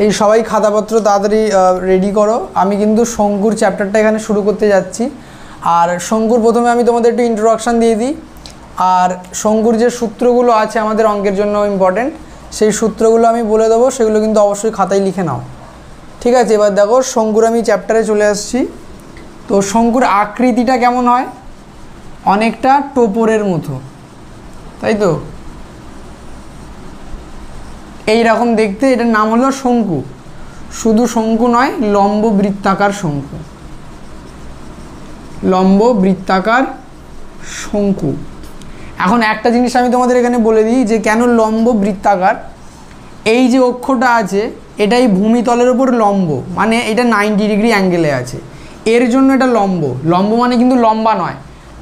এই সবাই খাতাপত্র তাড়াতাড়ি রেডি করো। আমি কিন্তু শঙ্কুর চ্যাপ্টারটা এখানে শুরু করতে যাচ্ছি। আর শঙ্কুর প্রথমে আমি তোমাদের একটু ইন্ট্রোডাকশান দিয়ে দিই। আর শঙ্কুর যে সূত্রগুলো আছে আমাদের অঙ্কের জন্য ইম্পর্টেন্ট, সেই সূত্রগুলো আমি বলে দেবো, সেগুলো কিন্তু অবশ্যই খাতায় লিখে নাও। ঠিক আছে, এবার দেখো শঙ্কুর আমি চ্যাপ্টারে চলে আসছি। তো শঙ্কুর আকৃতিটা কেমন হয়? অনেকটা টোপরের মতো, তাই তো, এই রকম দেখতে। এটার নাম হলো শঙ্কু। শুধু শঙ্কু নয়, লম্ব বৃত্তাকার শঙ্কু। লম্ব বৃত্তাকার শঙ্কু। এখন একটা জিনিস আমি তোমাদের এখানে বলে দিই যে কেন লম্ব বৃত্তাকার। এই যে অক্ষটা আছে এটাই ভূমিতলের ওপর লম্ব, মানে এটা 90 ডিগ্রি অ্যাঙ্গেলে আছে, এর জন্য এটা লম্ব। লম্ব মানে কিন্তু লম্বা নয়,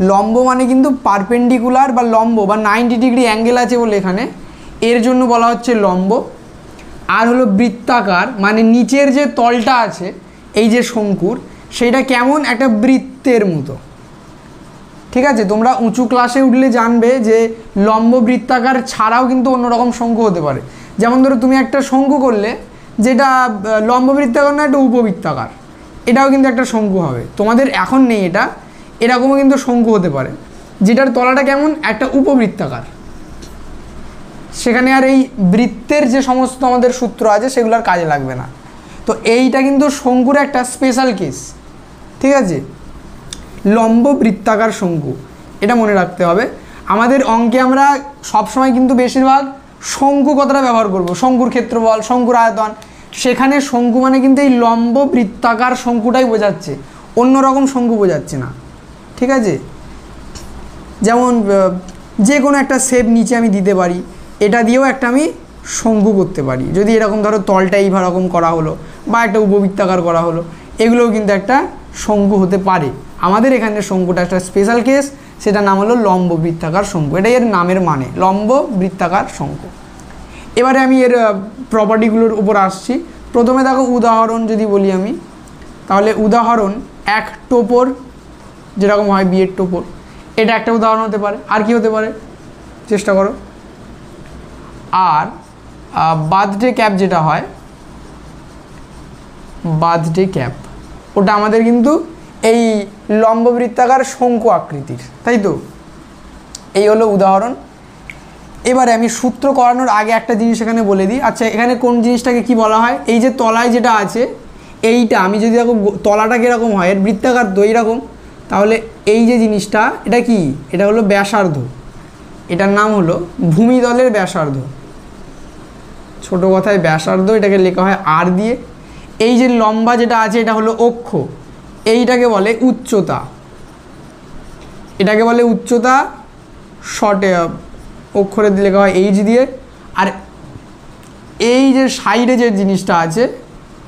লম্ব মানে কিন্তু পারপেন্ডিকুলার বা লম্ব বা 90 ডিগ্রি অ্যাঙ্গেল আছে বলে এখানে, এর জন্য বলা হচ্ছে লম্ব। আর হলো বৃত্তাকার, মানে নিচের যে তলটা আছে এই যে শঙ্কুর, সেটা কেমন একটা বৃত্তের মতো। ঠিক আছে, তোমরা উঁচু ক্লাসে উঠলে জানবে যে লম্ব বৃত্তাকার ছাড়াও কিন্তু অন্যরকম শঙ্কু হতে পারে। যেমন ধরো তুমি একটা শঙ্কু করলে যেটা লম্ব বৃত্তাকার না, একটা উপবৃত্তাকার, এটাও কিন্তু একটা শঙ্কু হবে। তোমাদের এখন নেই এটা, এরকমও কিন্তু শঙ্কু হতে পারে যেটার তলাটা কেমন একটা উপবৃত্তাকার। সেখানে আর এই বৃত্তের যে সমস্ত আমাদের সূত্র আছে সেগুলো আর কাজে লাগবে না। তো এইটা কিন্তু শঙ্কুর একটা স্পেশাল কেস। ঠিক আছে, লম্ব বৃত্তাকার শঙ্কু, এটা মনে রাখতে হবে। আমাদের অঙ্কে আমরা সবসময় কিন্তু বেশিরভাগ শঙ্কু কথাটা ব্যবহার করব, শঙ্কুর ক্ষেত্রফল, শঙ্কুর আয়তন। সেখানে শঙ্কু মানে কিন্তু এই লম্ব বৃত্তাকার শঙ্কুটাই বোঝাচ্ছে, অন্যরকম শঙ্কু বোঝাচ্ছে না। ঠিক আছে, যেমন যে কোনো একটা শেপ নিচে আমি দিতে পারি, এটা দিয়েও একটা আমি শঙ্কু করতে পারি। যদি এরকম ধরো তলটা এইরকম করা হলো বা একটা উপবৃত্তাকার করা হলো, এগুলোও কিন্তু একটা শঙ্কু হতে পারে। আমাদের এখানে শঙ্কুটা একটা স্পেশাল কেস, সেটার নাম হলো লম্ব বৃত্তাকার শঙ্কু। এটাই এর নামের মানে, লম্ব বৃত্তাকার শঙ্কু। এবারে আমি এর প্রপার্টিগুলোর উপর আসছি। প্রথমে দেখো উদাহরণ যদি বলি আমি, তাহলে উদাহরণ এক টোপর, যেরকম হয় বিয়ের টোপর, এটা একটা উদাহরণ হতে পারে। আর কি হতে পারে চেষ্টা করো। আর বার্থডে ক্যাপ যেটা হয়, বার্থডে ক্যাপ, ওটা আমাদের কিন্তু এই লম্ব বৃত্তাকার শঙ্কু আকৃতির, তাই তো। এই হলো উদাহরণ। এবারে আমি সূত্র করানোর আগে একটা জিনিস এখানে বলে দিই। আচ্ছা, এখানে কোন জিনিসটাকে কি বলা হয়? এই যে তলায় যেটা আছে এইটা, আমি যদি দেখো তলাটা কীরকম হয়, এর বৃত্তাকার তো এইরকম, তাহলে এই যে জিনিসটা এটা কি, এটা হলো ব্যাসার্ধ। এটার নাম হলো ভূমিতলের ব্যাসার্ধ, ছোট কথায় ব্যাসার্ধ, এটাকে লেখা হয় আর দিয়ে। এই যে লম্বা যেটা আছে এটা হলো অক্ষ, এইটাকে বলে উচ্চতা, এটাকে বলে উচ্চতা, শর্টে অক্ষরে লেখা হয় এইচ দিয়ে। আর এই যে সাইডে যে জিনিসটা আছে,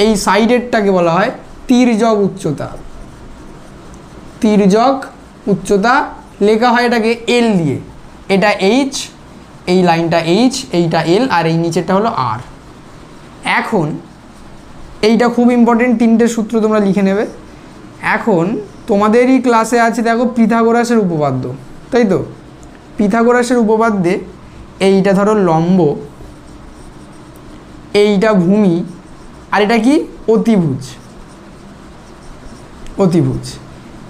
এই সাইডেরটাকে বলা হয় তির্যক উচ্চতা। তির্যক উচ্চতা লেখা হয় এটাকে এল দিয়ে। এটা এইচ, এই লাইনটা এইচ, এইটা এল, আর এই নিচেরটা হলো আর। এখন এইটা খুব ইম্পর্টেন্ট, তিনটে সূত্র তোমরা লিখে নেবে। এখন তোমাদেরই ক্লাসে আছে দেখো পিথাগোরাসের উপপাদ্য, তাই তো। পিথাগোরাসের উপপাদ্যে এইটা ধরো লম্ব, এইটা ভূমি, আর এটা কি অতিভুজ। অতিভুজ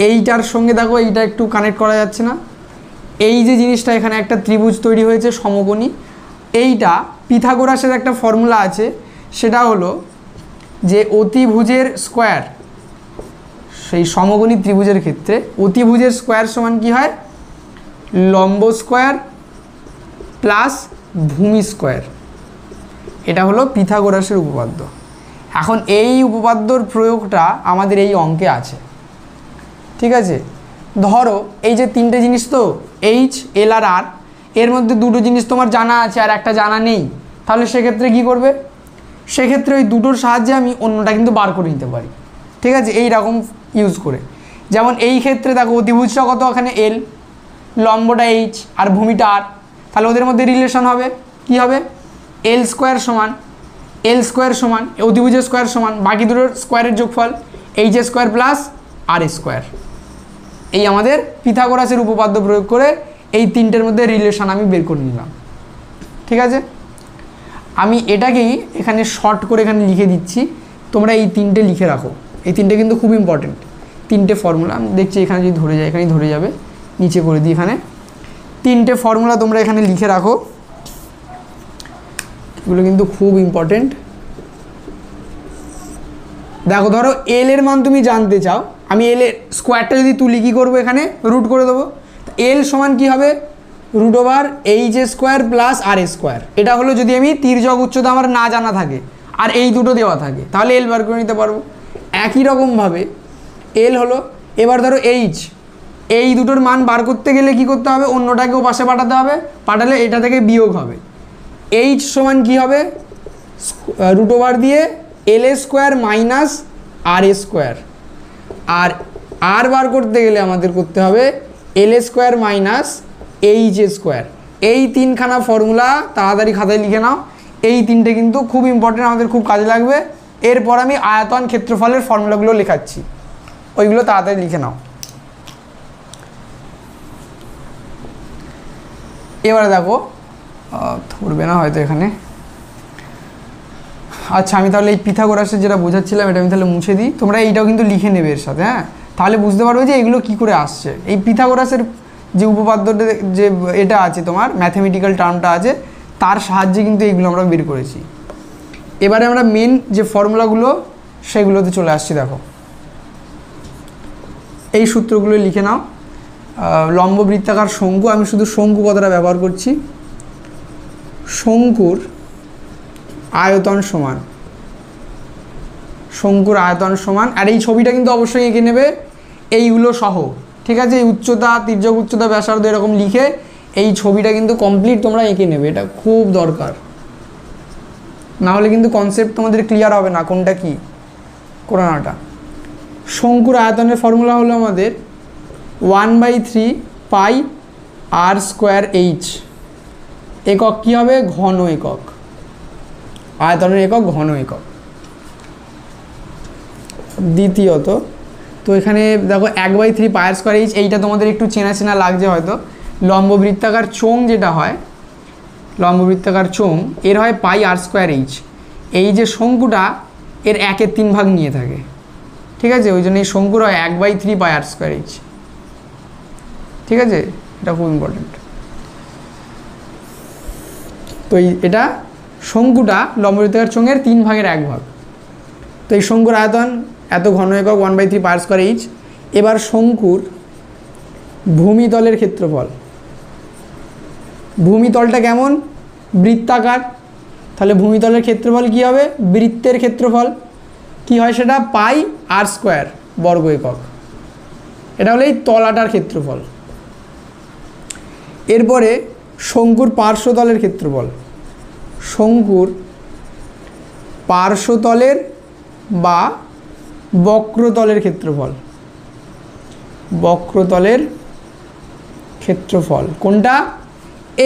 এইটার সঙ্গে দেখো এইটা একটু কানেক্ট করা যাচ্ছে না। এই যে জিনিসটা এখানে একটা ত্রিভুজ তৈরি হয়েছে সমকোণী, এইটা পিথাগোরাসের একটা ফর্মুলা আছে, সেটা হলো যে অতিভুজের স্কোয়ার, সেই সমকোণী ত্রিভুজের ক্ষেত্রে অতিভুজের স্কোয়ার সমান কি হয়, লম্ব স্কোয়ার প্লাস ভূমি স্কোয়ার। এটা হলো পিথাগোরাসের উপপাদ্য। এখন এই উপপাদ্যর প্রয়োগটা আমাদের এই অঙ্কে আছে। ঠিক আছে, ধরো এই যে তিনটে জিনিস তো এইচ, এল আর আর, এর মধ্যে দুটো জিনিস তোমার জানা আছে আর একটা জানা নেই, তাহলে সেক্ষেত্রে কি করবে? সেক্ষেত্রে ওই দুটোর সাহায্যে আমি অন্যটা কিন্তু বার করে নিতে পারি। ঠিক আছে, এই রকম ইউজ করে। যেমন এই ক্ষেত্রে দেখো অতিভুজটা কত, এখানে এল, লম্বটা এইচ আর ভূমিটা আর, তাহলে ওদের মধ্যে রিলেশন হবে কি হবে, এল স্কোয়ার সমান এল স্কোয়ার সমান অতিভুজের স্কোয়ার সমান বাকি দুটোর স্কোয়ারের যোগফল, H square plus R square. এই আমাদের পিথাগোরাসের উপপাদ্য প্রয়োগ করে এই তিনটের মধ্যে রিলেশন আমি বের করে নিলাম। ঠিক আছে, আমি এটাকেই এখানে শর্ট করে এখানে লিখে দিচ্ছি, তোমরা এই তিনটে লিখে রাখো। এই তিনটে কিন্তু খুব ইম্পর্টেন্ট, তিনটে ফর্মুলা। আমি দেখছি এখানে যদি ধরে যায়, এখানেই ধরে যাবে, নিচে করে দিই। এখানে তিনটে ফর্মুলা তোমরা এখানে লিখে রাখো, এগুলো কিন্তু খুব ইম্পর্টেন্ট। দেখো, ধরো এল এর মান তুমি জানতে চাও, আমি এল এর স্কোয়ারটা যদি তুলি কী করবো, এখানে রুট করে দেবো। এল সমান কী হবে, root over H square plus R square. এটা হলো যদি আমি তির্যক উচ্চতা আমার না জানা থাকে আর এই দুটো দেওয়া থাকে, তাহলে এল বার করে নিতে পারবো। একই রকমভাবে এল হলো, এবার ধরো এইচ, এই দুটোর মান বার করতে গেলে কি করতে হবে, অন্যটাকেও পাশে পাঠাতে হবে, পাঠালে এটা থেকে বিয়োগ হবে। এইচ সমান কী হবে, রুট ওভার দিয়ে এল স্কোয়ার মাইনাস আর স্কোয়ার। আর আর বার করতে গেলে আমাদের করতে হবে এল স্কোয়ার মাইনাস এইচ স্কোয়ার। এই তিনখানা ফর্মুলা তাড়াতাড়ি খাতায় লিখে নাও, এই তিনটে কিন্তু খুব ইম্পর্টেন্ট, আমাদের খুব কাজে লাগবে। এরপর আমি আয়তন ক্ষেত্রফলের ফর্মুলাগুলো লেখাচ্ছি, ওইগুলো তাড়াতাড়ি লিখে নাও। এবারে দেখো, ধরবে না হয়তো এখানে। আচ্ছা, আমি তাহলে এই পিথাগোরাসের যেটা বোঝাচ্ছিলাম এটা আমি তাহলে মুছে দিই, তোমরা এইটাও কিন্তু লিখে নেবে এর সাথে, হ্যাঁ, তাহলে বুঝতে পারবে যে এগুলো কী করে আসছে। এই পিথাগোরাসের যে উপপাদ্যটা, যে এটা আছে তোমার ম্যাথমেটিক্যাল টার্মটা আছে, তার সাহায্যে কিন্তু এইগুলো আমরা বের করেছি। এবারে আমরা মেন যে ফর্মুলাগুলো সেগুলোতে চলে আসছি। দেখো, এই সূত্রগুলো লিখে নাও। লম্ব বৃত্তাকার শঙ্কু, আমি শুধু শঙ্কু কথাটা ব্যবহার করছি। শঙ্কুর আয়তন সমান, শঙ্কুর আয়তন সমান, আর এই ছবিটা কিন্তু অবশ্যই এঁকে নেবে এইগুলো সহ, ঠিক আছে। এই উচ্চতা, তির্যক উচ্চতা, ব্যাসার্ধ এরকম লিখে এই ছবিটা কিন্তু কমপ্লিট তোমরা এঁকে নেবে, এটা খুব দরকার। না হলে কিন্তু কনসেপ্ট তোমাদের ক্লিয়ার হবে না কোনটা কি কোরআনাটা। শঙ্কুর আয়তনের ফর্মুলা হলো আমাদের 1/3 পাই আর স্কোয়ার এইচ। একক কী হবে, ঘন একক, আয়তনের একক ঘন একক। দ্বিতীয়ত, তো এখানে দেখো 1/3 পাই আর স্কোয়ার এইচ, এইটা তোমাদের একটু চেনা চেনা লাগছে হয়তো। লম্ব বৃত্তাকার চোঙ যেটা হয়, লম্ব বৃত্তাকার চোঙ, এর হয় পাই আর স্কোয়ার এইচ। এই যে শঙ্কুটা এর 1/3 ভাগ নিয়ে থাকে, ঠিক আছে, ওই জন্য এই শঙ্কুর হয় 1/3 পাই আর স্কোয়ার এইচ, ঠিক আছে। এটা খুব ইম্পর্টেন্ট। তো এটা শঙ্কুটা লম্ব বৃত্তাকার চোঙের 3 ভাগের 1 ভাগ। তো এই শঙ্কুর আয়তন এত ঘন একক 1/3 পাই আর স্কোয়ার এইচ। এবার শঙ্কুর ভূমিতলের ক্ষেত্রফল, ভূমিতলটা কেমন, বৃত্তাকার, তাহলে ভূমিতলের ক্ষেত্রফল কী হবে, বৃত্তের ক্ষেত্রফল কী হয় সেটা পাই আর স্কোয়ার বর্গ একক। এটা হলো এই তলাটার ক্ষেত্রফল। এরপরে শঙ্কুর পার্শ্বতলের ক্ষেত্রফল, শঙ্কুর পার্শ্বতলের বা বক্রতলের ক্ষেত্রফল, বক্রতলের ক্ষেত্রফল কোনটা,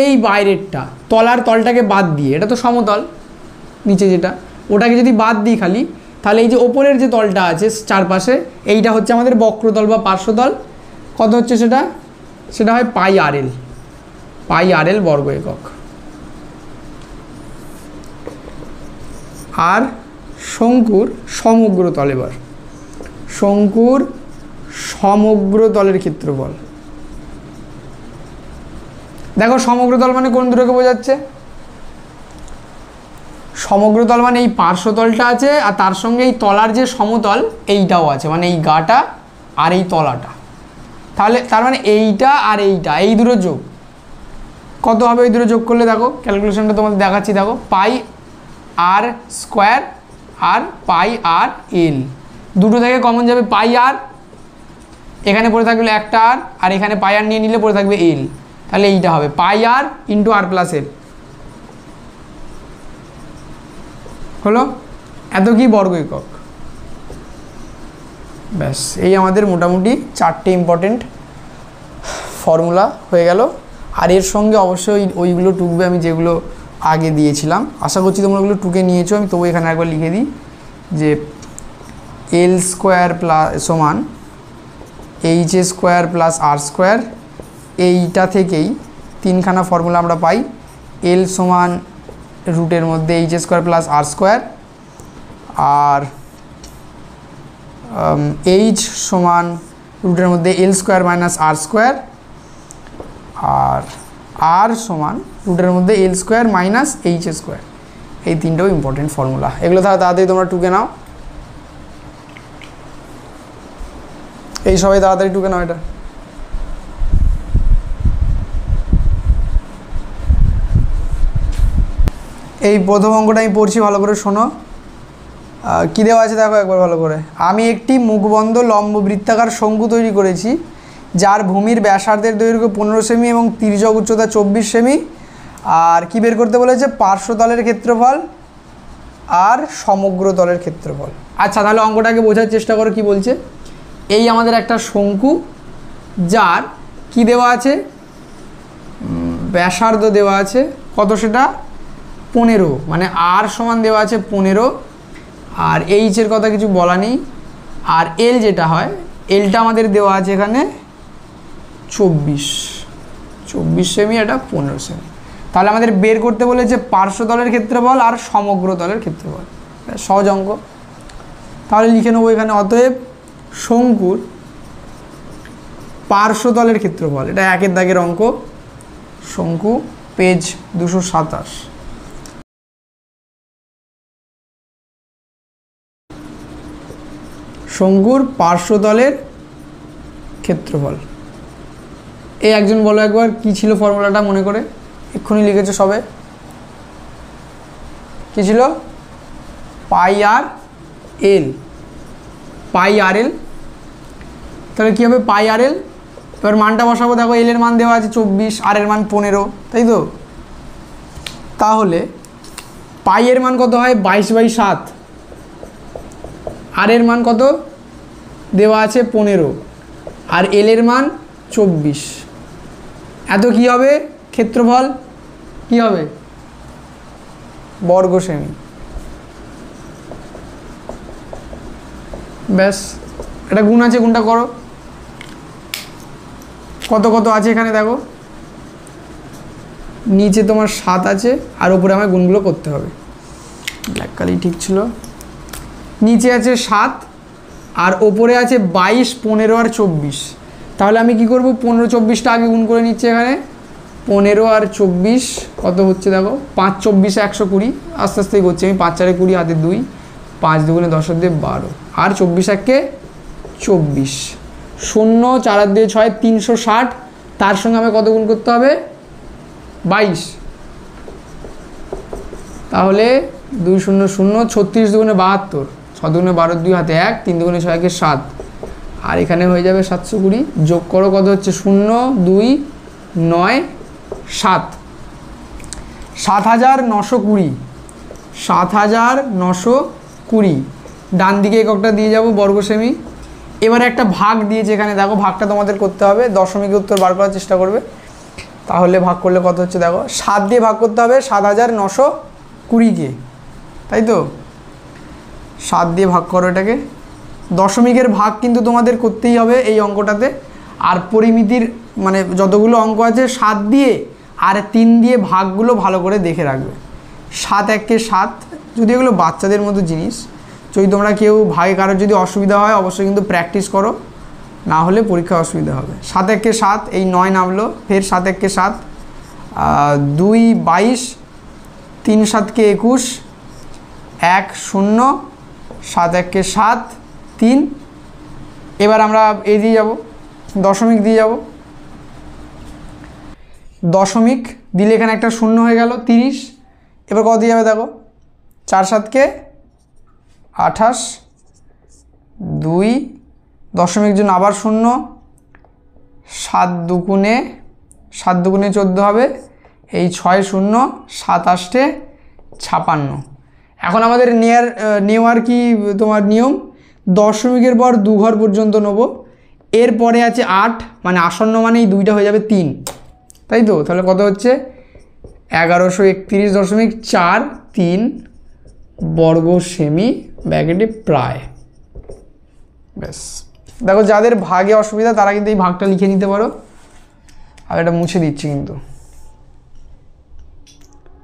এই বাইরেরটা, তলার তলটাকে বাদ দিয়ে, এটা তো সমতল নিচে যেটা, ওটাকে যদি বাদ দিই খালি, তাহলে এই যে ওপরের যে তলটা আছে চারপাশে, এইটা হচ্ছে আমাদের বক্রতল বা পার্শ্বতল। কত হচ্ছে সেটা, সেটা হয় পাই আর এল, পাই আর এল বর্গ একক। আর শঙ্কুর সমগ্র তল, এবার শঙ্কুর সমগ্র তলের ক্ষেত্রফল। দেখো, সমগ্র তল মানে কোন দুটোকে বোঝাচ্ছে, সমগ্র তল মানে এই পার্শ্বতলটা আছে আর তার সঙ্গে এই তলার যে সমতল এইটাও আছে, মানে এই গাটা আর এই তলাটা। তাহলে তার মানে এইটা আর এইটা, এই দুটো যোগ কত হবে, এই দুটো যোগ করলে দেখো ক্যালকুলেশনটা তোমাদের দেখাচ্ছি। দেখো, পাই আর স্কোয়ার আর পাই আর এল, দুটো থেকে কমন যাবে পাই আর, এখানে পড়ে থাকবে একটা আর এখানে পাই আর নিয়ে নিলে পড়ে থাকবে এল, তাহলে এইটা হবে পাই আর ইন্টু আর প্লাস এল। হলো এত কি বর্গ একক। ব্যাস, এই আমাদের মোটামুটি 4টে ইম্পর্টেন্ট ফর্মুলা হয়ে গেল। আর এর সঙ্গে অবশ্যই ওইগুলো টুকবে আমি যেগুলো আগে দিয়েছিলাম, আশা করছি তোমরা ওগুলো টুকে নিয়েছো। আমি তবু এখানে একবার লিখে দিই যে এল স্কোয়ার প্লাস সমান H square plus R square. এইটা থেকেই তিনখানা ফর্মুলা আমরা পাই, এল সমান রুটের মধ্যে H square plus R square, আর এইচ সমান রুটের মধ্যে এল স্কোয়ার মাইনাস আর স্কোয়ার, আর আর সমান রুটের মধ্যে এল স্কোয়ার মাইনাস এইচ স্কোয়ার। এই তিনটাও ইম্পর্টেন্ট ফর্মুলা, এগুলো তাড়াতাড়ি তোমরা টুকে নাও, এই সবাই তাড়াতাড়ি টুকে নাও এটা। এই প্রথম অঙ্কটা আমি পড়ছি, ভালো করে শোনো। কী দেওয়া আছে দেখো একবার ভালো করে। আমি একটি মুখবন্ধ লম্ব বৃত্তাকার শঙ্কু তৈরি করেছি যার ভূমির ব্যাসার্ধের দৈর্ঘ্য 15 সেমি এবং তির্যক উচ্চতা 24 সেমি। আর কি বের করতে বলেছে? পার্শ্বতলের ক্ষেত্রফল আর সমগ্র তলের ক্ষেত্রফল। আচ্ছা, তাহলে অঙ্কটাকে বোঝার চেষ্টা করো কি বলছে। এই আমাদের একটা শঙ্কু যার কি দেওয়া আছে? ব্যাসার্ধ দেওয়া আছে কত? সেটা 15, মানে আর সমান দেওয়া আছে 15, আর এইচের কথা কিছু বলা নেই। আর এল যেটা হয়, এলটা আমাদের দেওয়া আছে এখানে 24 সেমি, এটা 15 সেমি। তাহলে আমাদের বের করতে বলেছে পার্শ্বতলের ক্ষেত্রফল আর সমগ্র তলের ক্ষেত্রফল। সহজ অঙ্ক। তাহলে লিখে নেবো এখানে, অতএব শঙ্কুর পার্শ্বতলের ক্ষেত্রফল, এটা 1 দাগের অঙ্ক, শঙ্কু, পেজ 227। শঙ্কুর পার্শ্বতলের ক্ষেত্রফল। এই একজন বলো একবার কি ছিল ফর্মুলাটা, মনে করে এক্ষুনি লিখেছো সবে। কি ছিল? পাই আর এল, পাই আর এল। তাহলে কী হবে? পাই আর এল। এবার মানটা বসাবো, দেখো এল এর মান দেওয়া আছে 24, আর এর মান 15, তাই তো? তাহলে পাই এর মান কত হয়? 22/7। আর এর মান কত দেওয়া আছে? 15, আর এল এর মান 24। এত কি হবে? ক্ষেত্রফল কি হবে? বর্গ সেমি। ব্যাস, এটা গুণ আছে, গুণটা করো। কত কত আছে এখানে দেখো, নিচে তোমার 7 আছে, আর উপরে আমার গুণগুলো করতে হবে। ব্ল্যাক কালি ঠিক ছিল। নিচে আছে 7, আর ওপরে আছে 22, 15 আর 24। তাহলে আমি কি করব? 15, 24টা আগে গুণ করে নিচ্ছি এখানে। 15 আর 24 কত হচ্ছে দেখো? 5, 24, 120। আস্তে আস্তে করছি আমি। 5 4 20, হাতে 2, 5 2 10 দিয়ে 12, আর 24 1 24, 0 4 দিয়ে 6, 360। তার সঙ্গে আমাকে কত গুণ করতে হবে? 22। তাহলে 2 0 0, 36 2 72, 6 2 12, 2 হাতে 1, 3 2 6 1 7, আর এখানে হয়ে যাবে 720। যোগ করো, কত হচ্ছে? 0 2 9 7, 7920, 7920। ডান দিকে এককটা দিয়ে যাব, বর্গ সেমি। এবারে একটা ভাগ দিয়েছে এখানে, দেখো ভাগটা তোমাদের করতে হবে, দশমিকে উত্তর বার করার চেষ্টা করবে। তাহলে ভাগ করলে কত হচ্ছে দেখো, 7 দিয়ে ভাগ করতে হবে 7920কে, তাই তো? 7 দিয়ে ভাগ করো এটাকে। দশমিকের ভাগ কিন্তু তোমাদের করতেই হবে এই অঙ্কটাতে। আর পরিমিতির মানে যতগুলো অঙ্ক আছে 7 দিয়ে আর 3 দিয়ে ভাগগুলো ভালো করে দেখে রাখবে। 7 1 7, যদি এগুলো বাচ্চাদের মতো জিনিস, যদি তোমরা কেউ ভাগে কারোর যদি অসুবিধা হয় অবশ্যই কিন্তু প্র্যাকটিস করো, না হলে পরীক্ষায় অসুবিধা হবে। 7 1 7, এই 9 নামলো, ফের 7 1 7, 2 22, 3 7 21, 1 0, 7 1 7 3। এবার আমরা এই দিয়ে যাব, দশমিক দিয়ে যাব। দশমিক দিলে এখানে একটা 0 হয়ে গেল, 30। এবার কত দিয়ে যাবে দেখো, 4 7 28, 2 দশমিক জন্য আবার 0, 7 2 14 হবে, এই 6 0, 7 8 56। এখন আমাদের নেওয়ার কি তোমার নিয়ম, দশমিকের পর 2 ঘর পর্যন্ত নেব। এরপরে আছে 8, মানে আসন্ন মানে এই 2টা হয়ে যাবে 3, তাই তো? তাহলে কত হচ্ছে? 1131.43 বর্গ সেমি ব্র্যাকেটে প্রায়। ব্যাস, দেখো যাদের ভাগে অসুবিধা তারা কিন্তু এই ভাগটা লিখে নিতে পারো। আর এটা মুছে দিচ্ছি কিন্তু,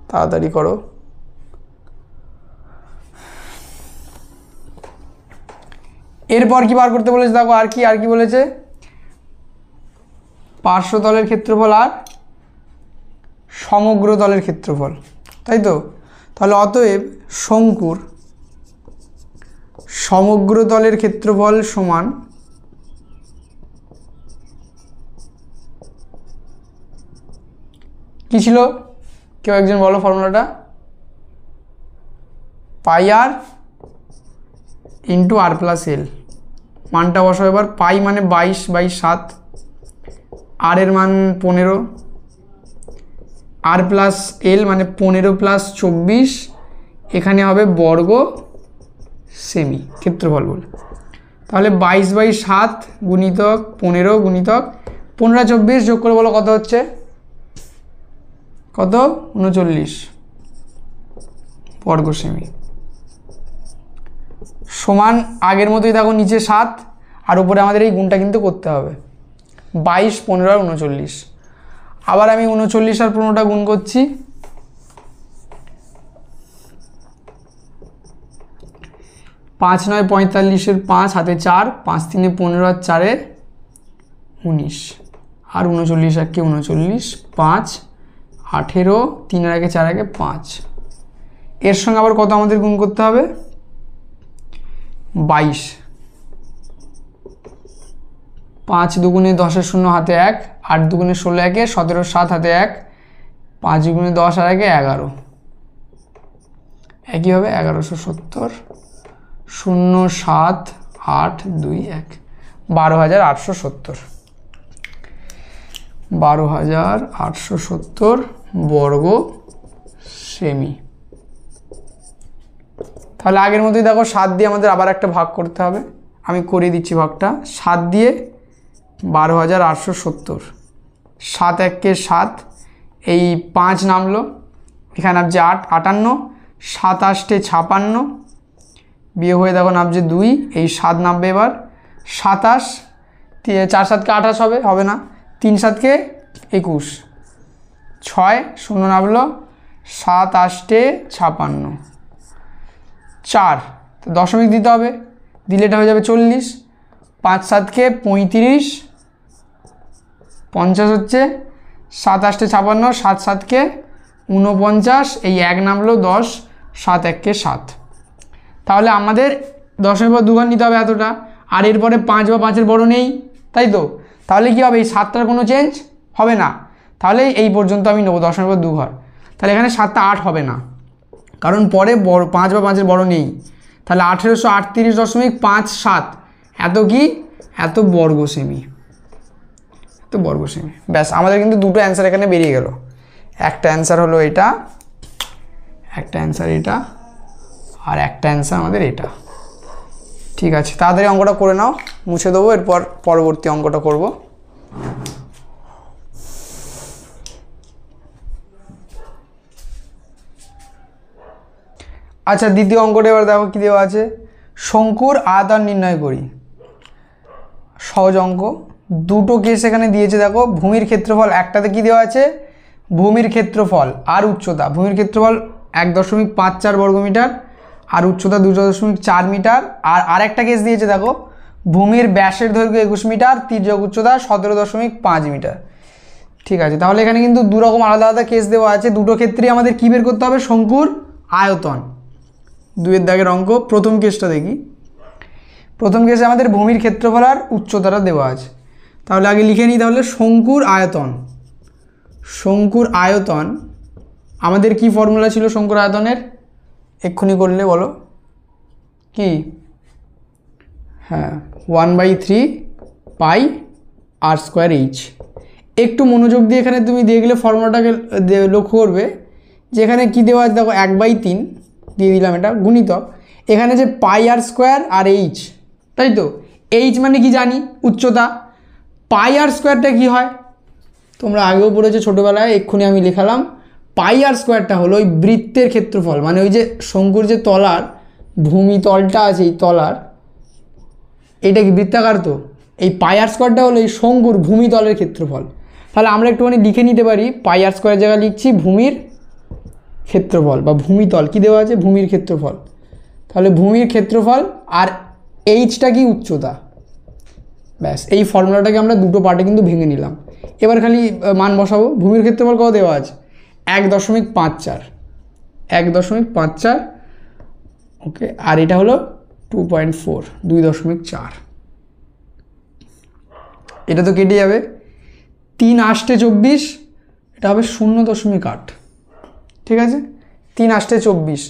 তাড়াতাড়ি করো। এরপর কি বার করতে বলেছে দেখো, আর কি বলেছে, পার্শ্বতলের ক্ষেত্রফল আর সমগ্র তলের ক্ষেত্রফল, তাই তো। তাহলে অতএব শঙ্কুর সমগ্র তলের ক্ষেত্রফল সমান কি ছিল, কেউ একজন বলো ফর্মুলাটা, পাই আর ইন্টু আর প্লাস এল। মানটা বসাও এবার, পাই মানে 22/7, আর এর মান 15, আর প্লাস এল মানে 15 + 24, এখানে হবে বর্গ সেমি ক্ষেত্রফল বলে। তাহলে 22/7 গুণিতক 15 গুণিতক 15 24 যোগ করে বলো কত হচ্ছে, কত, 39 বর্গ সেমি, সমান আগের মতোই দেখো নিচে 7 আর উপরে আমাদের এই গুণটা কিন্তু করতে হবে, 22 15 আর 39। আবার আমি 39 আর 15টা গুণ করছি, 5 9 45 5 হাতে 4, 5 3 15 আর 4 19, আর 39 1 39, 5 18, 3 আর 1 4 1 5। এর সঙ্গে আবার কত আমাদের গুণ করতে হবে, 22, 5 2 10 0 হাতে 1, 8 2 16 1 17 7 হাতে 1, 5 2 10 আর 1 11, একই হবে 1170 0 7 8 2 1, 12,870, 12,870 বর্গ সেমি। তাহলে আগের মতোই দেখো 7 দিয়ে আমাদের আবার একটা ভাগ করতে হবে, আমি করিয়ে দিচ্ছি ভাগটা, 7 দিয়ে 12,870, 7 1 7, এই 5 নামলো, এখানে নামছে 8 58, 7 8 56, বিয়োগ হয়ে দেখো নামছে 2, এই 7 নামবে এবার 27, 4 7 28 হবে না, 3 7 21, 6 0 নামলো, 7 8 56, 4 তো দশমিক দিতে হবে, দিলে এটা হয়ে যাবে 40, 5 7 35, 50 হচ্ছে, 7 8 56, 7 7 49, এই 1 নামলো 10, 7 1 7। তাহলে আমাদের 10 পর 2 ঘর নিতে হবে এতটা, আর এরপরে 5 বা 5-এর বড় নেই, তাই তো। তাহলে কি হবে, এই 7টার কোনো চেঞ্জ হবে না, তাহলে এই পর্যন্ত আমি নেবো 10 পর 2 ঘর। তাহলে এখানে 7টা 8 হবে না, কারণ পরে 5 বা 5-এর বড় নেই। তাহলে 1838.57 এত কি, এত বর্গ সেমি, এত বর্গ সেমি। ব্যাস, আমাদের কিন্তু দুটো অ্যান্সার এখানে বেরিয়ে গেল, একটা অ্যান্সার হলো এটা, একটা অ্যান্সার এটা, আর একটা অ্যান্সার আমাদের এটা। ঠিক আছে, তাড়াতাড়ি অঙ্কটা করে নাও, মুছে দেবো, এরপর পরবর্তী অঙ্কটা করব। আচ্ছা, দ্বিতীয় অঙ্কটা এবার দেখো কি দেওয়া আছে, শঙ্কুর আয়তন নির্ণয় করি। সহজ অঙ্ক, দুটো কেস এখানে দিয়েছে দেখো, ভূমির ক্ষেত্রফল, একটাতে কি দেওয়া আছে, ভূমির ক্ষেত্রফল আর উচ্চতা, ভূমির ক্ষেত্রফল 1.54 বর্গমিটার আর উচ্চতা 2.4 মিটার, আর আরেকটা কেস দিয়েছে দেখো, ভূমির ব্যাসের দৈর্ঘ্য 21 মিটার, তির্যক উচ্চতা 17.5 মিটার। ঠিক আছে, তাহলে এখানে কিন্তু দুরকম আলাদা আলাদা কেস দেওয়া আছে, দুটো ক্ষেত্রেই আমাদের কী বের করতে হবে, শঙ্কুর আয়তন। 2-এর দাগের অঙ্ক, প্রথম কেসটা দেখি। প্রথম কেসে আমাদের ভূমির ক্ষেত্রফল আর উচ্চতাটা দেওয়া আছে, তাহলে আগে লিখে নিই। তাহলে শঙ্কুর আয়তন, শঙ্কুর আয়তন আমাদের কি ফর্মুলা ছিল শঙ্কুর আয়তনের, এক্ষুনি করলে বলো কি, হ্যাঁ 1/3 পাই আর স্কোয়ার এইচ। একটু মনোযোগ দিয়ে এখানে তুমি দিয়ে গেলে ফর্মুলাটাকে লক্ষ্য করবে যে এখানে কী দেওয়া আছে দেখো, 1/3 দিয়ে দিলাম, এটা গুণিতক এখানে যে পাই আর স্কোয়ার আর এইচ, তাই তো। এইচ মানে কি জানি, উচ্চতা। পাই আর স্কোয়ারটা কি হয় তোমরা আগেও পড়েছো ছোটোবেলায়, এক্ষুনি আমি লেখালাম। পাই আর স্কোয়ারটা হলো ওই বৃত্তের ক্ষেত্রফল, মানে ওই যে শঙ্কুর যে তলার ভূমি তলটা আছে, এই তলার, এটা কি বৃত্তাকার, তো এই পাই আর স্কোয়ারটা হলো এই শঙ্কুর ভূমি তলের ক্ষেত্রফল। তাহলে আমরা একটুখানি লিখে নিতে পারি, পাই আর স্কোয়ার জায়গায় লিখছি ভূমির ক্ষেত্রফল বা ভূমিতল, কি দেওয়া আছে, ভূমির ক্ষেত্রফল। তাহলে ভূমির ক্ষেত্রফল আর এইচটা কি উচ্চতা, ব্যাস এই ফর্মুলাটাকে আমরা দুটো পার্টে কিন্তু ভেঙে নিলাম। এবার খালি মান বসাবো। ভূমির ক্ষেত্রফল কত দেওয়া আছে 1.54, 1.54, ওকে, আর এটা হলো 2.4, 2.4। এটা তো কেটে যাবে, 3 8 24, এটা হবে 0.8, ঠিক আছে, 3 8 24।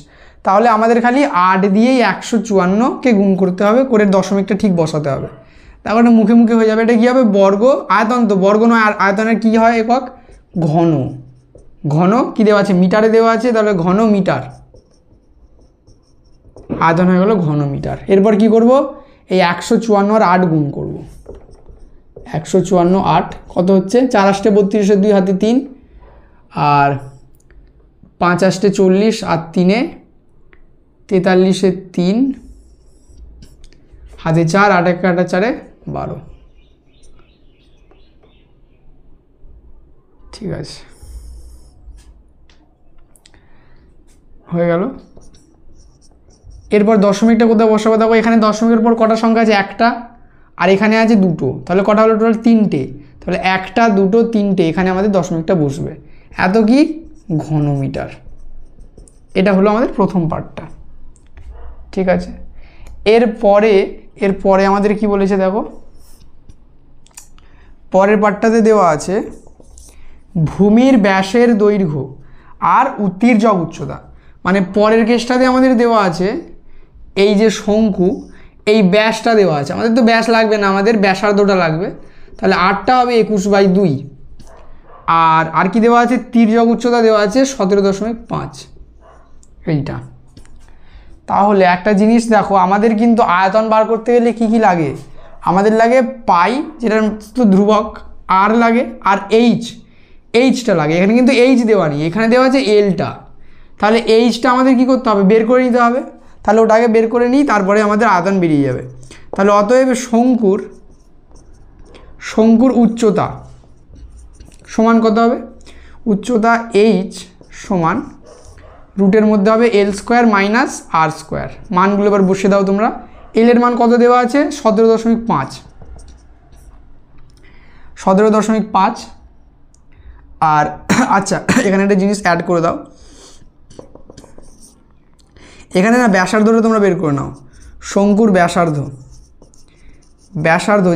তাহলে আমাদের খালি 8 দিয়েই 154কে গুণ করতে হবে, করে দশমিকটা ঠিক বসাতে হবে। তারপরে মুখে মুখে হয়ে যাবে। এটা কী হবে, বর্গ, আয়তন তো বর্গ নয়, আর আয়তনের কী হয় একক, ঘন। ঘন কী দেওয়া আছে, মিটারে দেওয়া আছে, তাহলে ঘন মিটার, আয়তন হয়ে গেলো ঘন মিটার। এরপর কি করব, এই 154 আর 8 গুণ করব। 154 8 কত হচ্ছে, 4 8 32, 2 হাতে 3, আর 5 8 40, আর 3 43, 3 হাতে 4, 8 1 8 4 12, ঠিক আছে, হয়ে গেল। এরপর দশমিকটা কোথাও বসাবো, দেখো এখানে দশমিকের পর কটা সংখ্যা আছে, একটা, আর এখানে আছে দুটো, তাহলে কটা হলো টোটাল, 3টে। তাহলে 1 2 3টে, এখানে আমাদের দশমিকটা বসবে। এত কি, ঘনমিটার। এটা হলো আমাদের প্রথম পার্টটা, ঠিক আছে। এরপরে আমাদের কি বলেছে দেখো, পরের পার্টটাতে দেওয়া আছে ভূমির ব্যাসের দৈর্ঘ্য আর উত্তীর্যক উচ্চতা। মানে পরের কেসটাতে আমাদের দেওয়া আছে এই যে শঙ্কু, এই ব্যাসটা দেওয়া আছে, আমাদের তো ব্যাস লাগবে না, আমাদের ব্যাসার্ধটা লাগবে। তাহলে 8টা হবে 21/2, আর কি দেওয়া আছে, তির্যক উচ্চতা দেওয়া আছে 17.5, এইটা। তাহলে একটা জিনিস দেখো, আমাদের কিন্তু আয়তন বার করতে গেলে কি কি লাগে, আমাদের লাগে পাই, যেটা তো ধ্রুবক, আর লাগে, আর এইচটা লাগে। এখানে কিন্তু এইচ দেওয়া নেই, এখানে দেওয়া আছে এলটা। তাহলে এইচটা আমাদের কি করতে হবে, বের করে নিতে হবে। তাহলে ওটাকে বের করে নিই, তারপরে আমাদের আয়তন বেরিয়ে যাবে। তাহলে অতএব শঙ্কুর উচ্চতা সমান কত হবে, উচ্চতা এইচ সমান রুটের মধ্যে হবে L² - R²। মানগুলো এবার বসিয়ে দাও তোমরা। এল এর মান কত দেওয়া আছে, 17.5, 17.5। আর আচ্ছা, এখানে একটা জিনিস অ্যাড করে দাও, এখানে না ব্যাসার্ধটা তোমরা বের করে নাও। শঙ্কুর ব্যাসার্ধ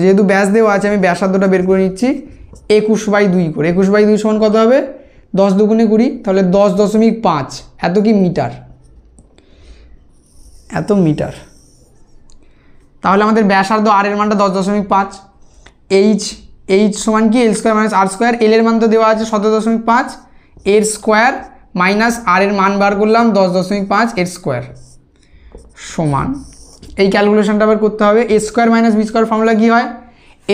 যেহেতু ব্যাস দেওয়া আছে, আমি ব্যাসার্ধটা বের করে নিচ্ছি 21/2 করে। 21/2 সমান কত হবে, 10 2 20, তাহলে 10.5, এত কি মিটার, এত মিটার। তাহলে আমাদের ব্যাসার্ধ আর এর মানটা 10.5, এইচ সমান কি L² - R²। এল এর মান তো দেওয়া আছে 17.5, এর স্কোয়ার মাইনাস আর এর মান বার করলাম 10.5, এর স্কোয়ার সমান, এই ক্যালকুলেশনটা আবার করতে হবে। A² - B² ফর্মুলা কি হয়,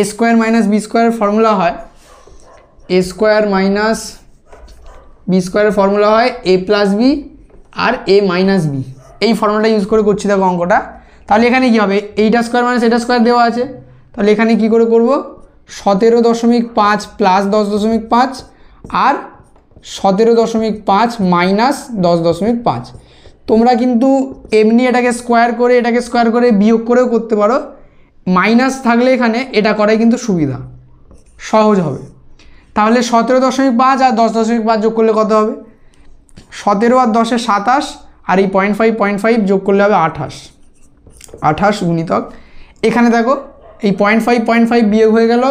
A² - B² ফর্মুলা হয়, A² - B² ফর্মুলা হয় A + B R A - B। এই ফর্মুলাটা ইউজ করে করছি দেখো অঙ্কটা। তাহলে এখানে কি হবে, এইটা স্কোয়ার মাইনাস এটা স্কোয়ার দেওয়া আছে, তাহলে এখানে কি করে করব, 17.5 + 10.5 আর 17.5 - 10.5। তোমরা কিন্তু এমনি এটাকে স্কোয়ার করে বিয়োগ করেও করতে পারো, মাইনাস থাকলে এখানে এটা করাই কিন্তু সুবিধা, সহজ হবে। তাহলে 17.5 আর 10.5 যোগ করলে কত হবে, 17 আর 10 27, আর এই 0.5 যোগ করলে হবে 28 গুণিতক। এখানে দেখো এই 0.5 বিয়োগ হয়ে গেল,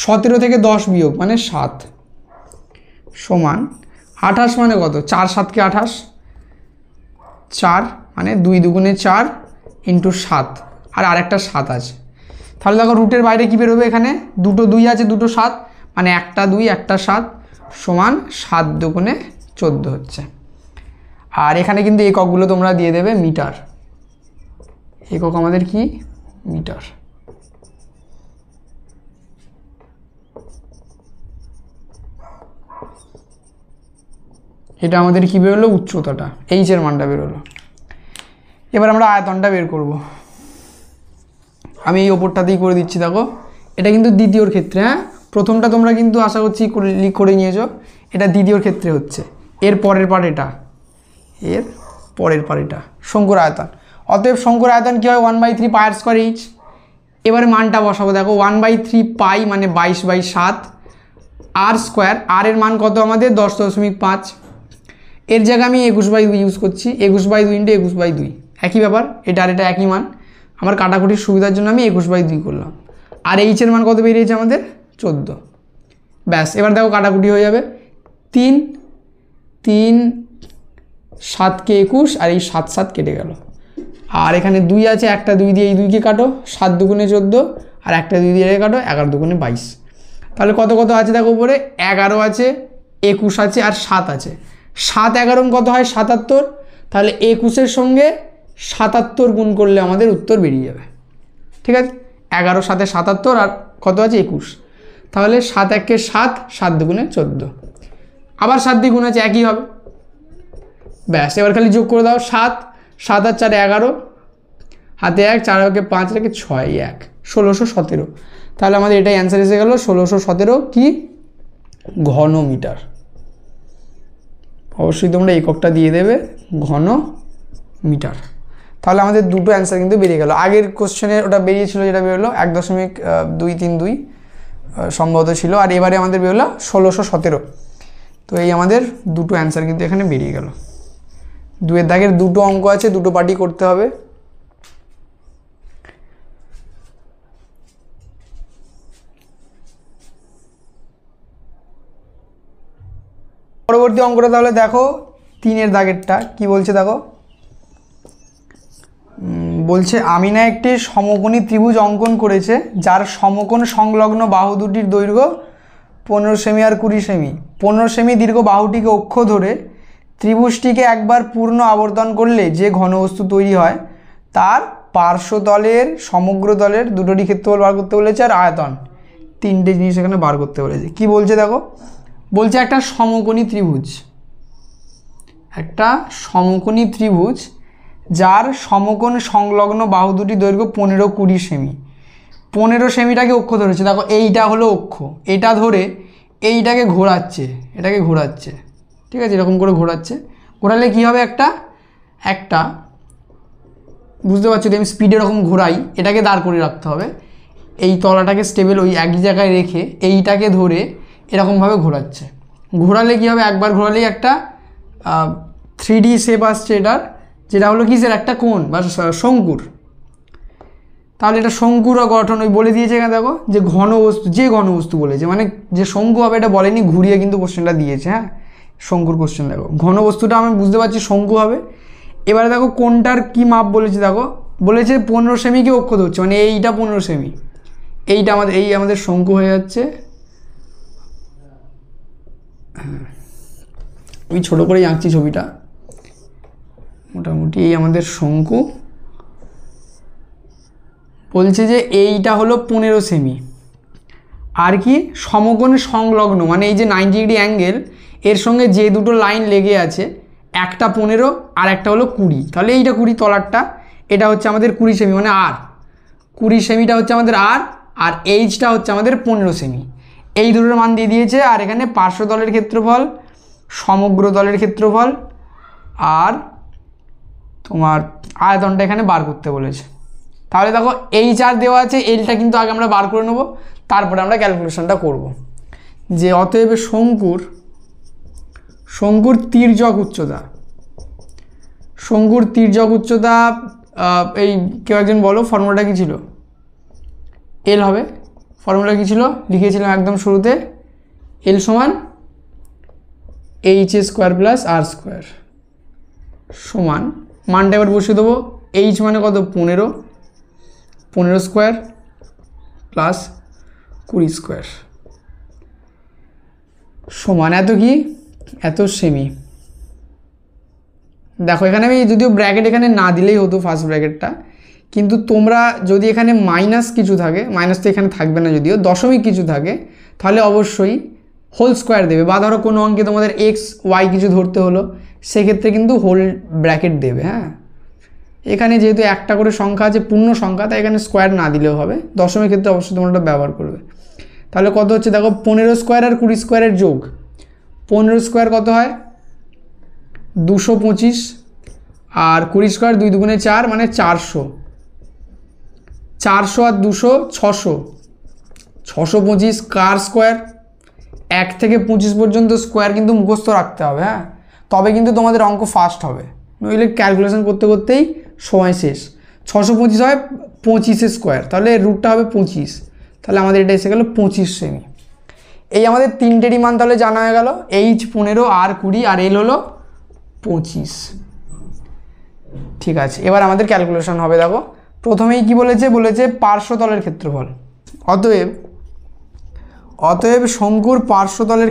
17 থেকে 10 বিয়োগ মানে 7 সমান 28 মানে কত, 4 7 কে 28, 4 মানে 2 2 4 ইন্টু 7, আর আরেকটা 7 আছে। তাহলে দেখো রুটের বাইরে কী বেরোবে, এখানে দুটো 2 আছে, দুটো 7, মানে একটা 2 একটা 7 সমান 7 2 14 হচ্ছে। আর এখানে কিন্তু এককগুলো তোমরা দিয়ে দেবে মিটার, একক আমাদের কি মিটার। এটা আমাদের কি বেরোলো, উচ্চতাটা, এইচের মানটা বেরোলো। এবার আমরা আয়তনটা বের করব। আমি এই ওপরটাতেই করে দিচ্ছি দেখো, এটা কিন্তু দ্বিতীয়র ক্ষেত্রে, হ্যাঁ প্রথমটা তোমরা কিন্তু আশা করছি করে নিয়েছো, এটা দ্বিতীয়র ক্ষেত্রে হচ্ছে। এর পরের পার্ট এটা, শঙ্কুর আয়তন। অতএব শঙ্কুর আয়তন কী হয় 1/3 পাই আর স্কোয়ার এইচ। এবারে মানটা বসাবো, দেখো 1/3 পাই মানে 22/7 আর স্কোয়ার, আর এর মান কত আমাদের 10.5, এর জায়গায় আমি 21/2 ইউজ করছি, 21/2 ইন্টু 21/2 একই ব্যাপার, এটা আর এটা একই মান। আমার কাটাকুটির সুবিধার জন্য আমি 21/2 করলাম। আর এইচের মান কত বেরিয়েছে আমাদের 14। ব্যাস, এবার দেখো কাটাকুটি হয়ে যাবে, 3 3 7কে 21 আর এই 7 7 কেটে গেল। আর এখানে 2 আছে, একটা 2 দিয়ে এই 2কে কাটো, 7 দুগুণে 14 আর একটা 2 দিয়ে কাটো, 11 দুগুণে 22। তাহলে কত কত আছে দেখো উপরে, 11 আছে, 21 আছে আর 7 আছে। 7 11 কত হয় 77, তাহলে 21-এর সঙ্গে 77 গুণ করলে আমাদের উত্তর বেরিয়ে যাবে। ঠিক আছে, 11 7 77 আর কত আছে 21, তাহলে 7 1 7, 7 দুগুণে 14, আবার 7 দিয়ে গুণ আছে একই হবে। ব্যাস, এবার খালি যোগ করে দাও, 7 7 আর 4 11, হাতে 1, 4 কে 5 রেখে 6 1, 1617। তাহলে আমাদের এটাই অ্যান্সার এসে গেল 1617 কি ঘন মিটার। অবশ্যই তোমরা এককটা দিয়ে দেবে ঘন মিটার। তাহলে আমাদের দুটো অ্যান্সার কিন্তু বেরিয়ে গেল। আগের কোশ্চেনে ওটা বেরিয়েছিল, যেটা বেরোলো 1.232 সম্ভবত ছিল, আর এবারে আমাদের বেরোলো 1617। তো এই আমাদের দুটো অ্যান্সার কিন্তু এখানে বেরিয়ে গেল। 2-এর দাগের দুটো অঙ্ক আছে, দুটো পার্টি করতে হবে। পরবর্তী অঙ্কটা তাহলে দেখো 3-এর দাগেরটা কি বলছে দেখো, বলছে আমিনা একটি সমকোণী ত্রিভুজ অঙ্কন করেছে যার সমকোণ সংলগ্ন বাহু দুটির দৈর্ঘ্য 15 সেমি আর 20 সেমি। 15 সেমি দীর্ঘ বাহুটিকে অক্ষ ধরে ত্রিভুজটিকে একবার পূর্ণ আবর্তন করলে যে ঘনবস্তু তৈরি হয় তার পার্শ্বতলের সমগ্র তলের দুটোরই ক্ষেত্রফল বার করতে বলেছে আর আয়তন, 3টে জিনিস এখানে বার করতে বলেছে। কি বলছে দেখো, বলছে একটা সমকোণী ত্রিভুজ, একটা সমকোণী ত্রিভুজ যার সমকোণ সংলগ্ন বাহু দুটি দৈর্ঘ্য 15 20 সেমি। 15 সেমিটাকে অক্ষ ধরেছে, দেখো এইটা হলো অক্ষ, এটা ধরে এইটাকে ঘোরাচ্ছে, এটাকে ঘোরাচ্ছে, ঠিক আছে, এরকম করে ঘোরাচ্ছে। ঘোরালে কী হবে, একটা বুঝতে পারছো, আমি স্পিডে এরকম ঘোরাই, এটাকে দাঁড় করে রাখতে হবে, এই তলাটাকে স্টেবল ওই একই জায়গায় রেখে এইটাকে ধরে এরকমভাবে ঘোরাচ্ছে। ঘোরালে কী হবে, একবার ঘোরালেই একটা 3D শেপ আসছে এটার, যেটা হলো কিসের একটা কোণ বা শঙ্কুর। তাহলে এটা শঙ্কুর গঠন ওই বলে দিয়েছে এখানে দেখো, যে ঘনবস্তু, যে ঘনবস্তু বলেছে, মানে যে শঙ্কু হবে এটা বলেনি, ঘুরিয়ে কিন্তু কোশ্চেনটা দিয়েছে। হ্যাঁ, শঙ্কুর কোশ্চেন দেখো, ঘনবস্তুটা আমি বুঝতে পারছি শঙ্কু হবে। এবারে দেখো কোনটার কি মাপ বলেছে, দেখো বলেছে 15 সেমিকে অক্ষ ধরছে, মানে এইটা 15 সেমি, এইটা আমাদের এই আমাদের শঙ্কু হয়ে যাচ্ছে। আমি ছোটো করেই আঁকছি ছবিটা, মোটামুটি এই আমাদের শঙ্কু। বলছে যে এইটা হলো 15 সেমি, আর কি সমকোণ সংলগ্ন, মানে এই যে 90 ডিগ্রি অ্যাঙ্গেল এর সঙ্গে যে দুটো লাইন লেগে আছে, একটা 15 আর একটা হলো 20, তাহলে এইটা 20 তলারটা, এটা হচ্ছে আমাদের 20 সেমি, মানে আর 20 সেমিটা হচ্ছে আমাদের আর এইচটা হচ্ছে আমাদের 15 সেমি। এই দুটোর মান দিয়ে দিয়েছে, আর এখানে পার্শ্বতলের ক্ষেত্রফল, সমগ্র তলের ক্ষেত্রফল আর তোমার আয়তনটা এখানে বার করতে বলেছে। তাহলে দেখো এইচ আর দেওয়া আছে, এলটা কিন্তু আগে আমরা বার করে নেব, তারপরে আমরা ক্যালকুলেশনটা করব। যে অতএব শঙ্কুর তির্যক উচ্চতা, এই কেউ একজন বলো ফর্মুলাটা কী ছিল, এল হবে। ফর্মুলা কী ছিল, লিখেছিলাম একদম শুরুতে, এল সমান এইচ² প্লাস আর স্কোয়ার সমান, মানটা এবার বসিয়ে দেবো, এইচ মানে কত 15 স্কোয়ার প্লাস 20 স্কোয়ার সমান এত সেমি। দেখো এখানে আমি যদিও ব্র্যাকেট এখানে না দিলেই হতো ফার্স্ট ব্র্যাকেটটা, কিন্তু তোমরা যদি এখানে মাইনাস কিছু থাকে, মাইনাস তো এখানে থাকবে না, যদিও দশমিক কিছু থাকে, তাহলে অবশ্যই হোল স্কোয়ার দেবে, বা ধরো কোনো অঙ্কে তোমাদের এক্স ওয়াই কিছু ধরতে হলো, সেক্ষেত্রে কিন্তু হোল ব্র্যাকেট দেবে। হ্যাঁ, এখানে যেহেতু একটা করে সংখ্যা আছে, পূর্ণ সংখ্যা, তাই এখানে স্কোয়ার না দিলেও হবে, দশমিক ক্ষেত্রে অবশ্যই তোমরা ওটা ব্যবহার করবে। তাহলে কত হচ্ছে দেখো, 15 স্কোয়ার আর 20 স্কোয়ারের যোগ, 15 স্কোয়ার কত হয় 225, আর 20 স্কোয়ার 2 দুগুণে 4 মানে 400, 400 আর 200 600, 625 কার স্কোয়ার। 1 থেকে 25 পর্যন্ত স্কোয়ার কিন্তু মুখস্থ রাখতে হবে, হ্যাঁ, তবে কিন্তু তোমাদের অঙ্ক ফাস্ট হবে, নইলে ক্যালকুলেশন করতে করতেই সময় শেষ। 625 হয় 25 স্কোয়ার, তাহলে রুটটা হবে 25, তাহলে আমাদের এটা এসে গেল 25 সেমি। এই আমাদের তিনটেরই মান তাহলে জানা হয়ে গেল, H 15, R 20 আর L হলো 25। ঠিক আছে, এবার আমাদের ক্যালকুলেশন হবে। দেখো প্রথমেই কি বলেছে পার্শ্বতলের ক্ষেত্রফল। অতএব শঙ্কুর পার্শ্বতলের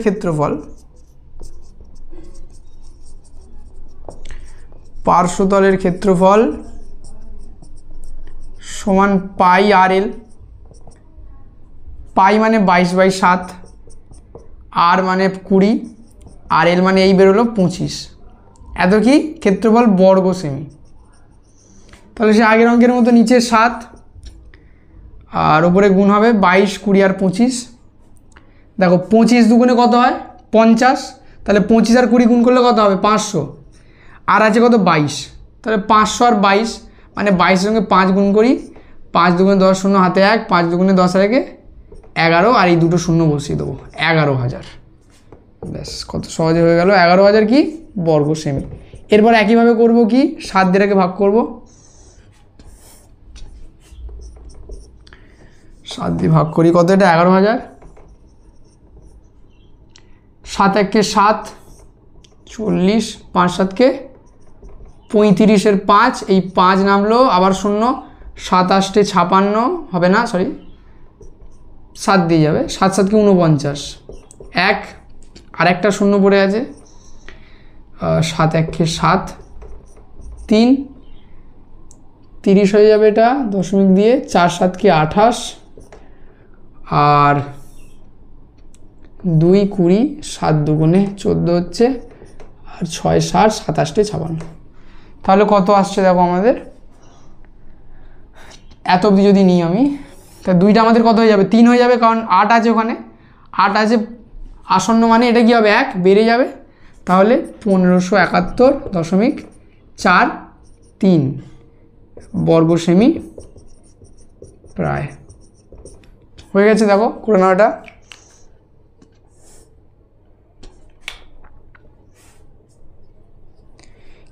ক্ষেত্রফল সমান পাই আর এল। পাই মানে 22/7, আর মানে 20, আর এল মানে এই বেরোলো 25। এত কি ক্ষেত্রফল বর্গ সেমি। তাহলে সে আগের অঙ্কের মতো নিচে 7 আর ওপরে গুণ হবে 22, 20 আর 25। দেখো 25 দুগুণে কত হয় 50, তাহলে 25 আর 20 গুণ করলে কত হবে 500, আর আছে কত 22, তাহলে 500 আর 22 মানে 22 সঙ্গে 5 গুণ করি, 5 দুগুণে 10, শূন্য হাতে 1, 5 দুগুণে 10 আর 1 11, আর এই দুটো শূন্য বসিয়ে দেবো, 11,000। ব্যাস কত সহজে হয়ে গেল 11,000 কি বর্গ সেমি। এরপর একইভাবে করব কি 7 দিয়ে ভাগ করব, 7 দিয়ে ভাগ করি কত, এটা 11,000। 7 1 7, 40, 5 7 35 এর 5, এই 5 নামলো আবার শূন্য, 7 8 56 হবে না, সরি 7 দিয়ে যাবে, 7 7 49, 1 আর একটা শূন্য পড়ে আছে, 7 1 7, 3 30 হয়ে যাবে, এটা দশমিক দিয়ে, 4 7 28, আর 2 20, 7 দুগুণে 14 হচ্ছে, আর 6 60, 27 56। তাহলে কত আসছে দেখো আমাদের, এত অবধি যদি নিই আমি, তা 2টা আমাদের কত হয়ে যাবে 3 হয়ে যাবে, কারণ 8 আছে ওখানে, 8 আছে আসন্ন মানে এটা কি হবে 1 বেড়ে যাবে, তাহলে 1571.43 বর্গ সেমি প্রায় হয়ে গেছে। দেখো করে নাও এটা।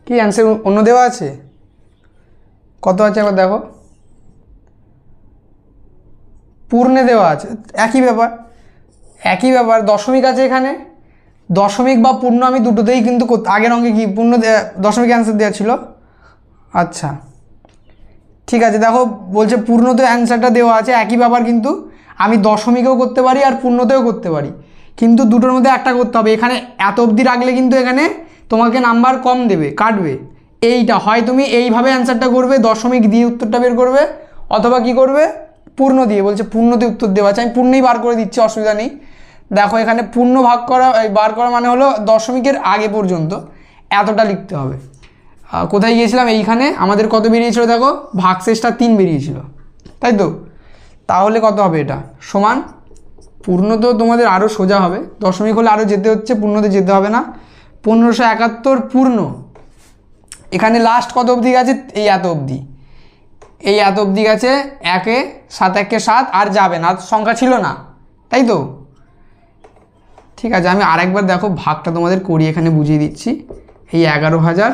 কি অ্যান্সার অন্য দেওয়া আছে, কত আছে একবার দেখো, পূর্ণে দেওয়া আছে, একই ব্যাপার, দশমিক আছে এখানে, দশমিক বা পূর্ণ আমি দুটোতেই কিন্তু আগের অঙ্কে কি পূর্ণ দশমিক অ্যান্সার দেওয়া ছিল। আচ্ছা ঠিক আছে, দেখো বলছে পূর্ণতে অ্যান্সারটা দেওয়া আছে, একই ব্যাপার, কিন্তু আমি দশমিকেও করতে পারি আর পূর্ণতেও করতে পারি, কিন্তু দুটোর মধ্যে একটা করতে হবে। এখানে এত অবধি রাখলে কিন্তু এখানে তোমাকে নাম্বার কম দেবে, কাটবে। এইটা হয় তুমি এইভাবে অ্যান্সারটা করবে, দশমিক দিয়ে উত্তরটা বের করবে, অথবা কি করবে পূর্ণ দিয়ে, বলছে পূর্ণতে উত্তর দেওয়া আছে, আমি পূর্ণেই বার করে দিচ্ছি, অসুবিধা নেই। দেখো এখানে পূর্ণ বার করা মানে হলো দশমিকের আগে পর্যন্ত এতটা লিখতে হবে। কোথায় গিয়েছিলাম, এইখানে আমাদের কত বেরিয়েছিল দেখো, ভাগশেষটা 3 বেরিয়েছিল, তাই তো। তাহলে কত হবে এটা সমান, পূর্ণ তো তোমাদের আরও সোজা হবে, দশমিক হলে আরও যেতে হচ্ছে, পূর্ণতে যেতে হবে না। 1571 পূর্ণ, এখানে লাস্ট কত অবধি গেছে, এই এত অবধি গেছে, 1 7 1 7 আর যাবে না, সংখ্যা ছিল না, তাই তো। ঠিক আছে, আমি আরেকবার দেখো ভাগটা তোমাদের করি, এখানে বুঝিয়ে দিচ্ছি। এই 11,000,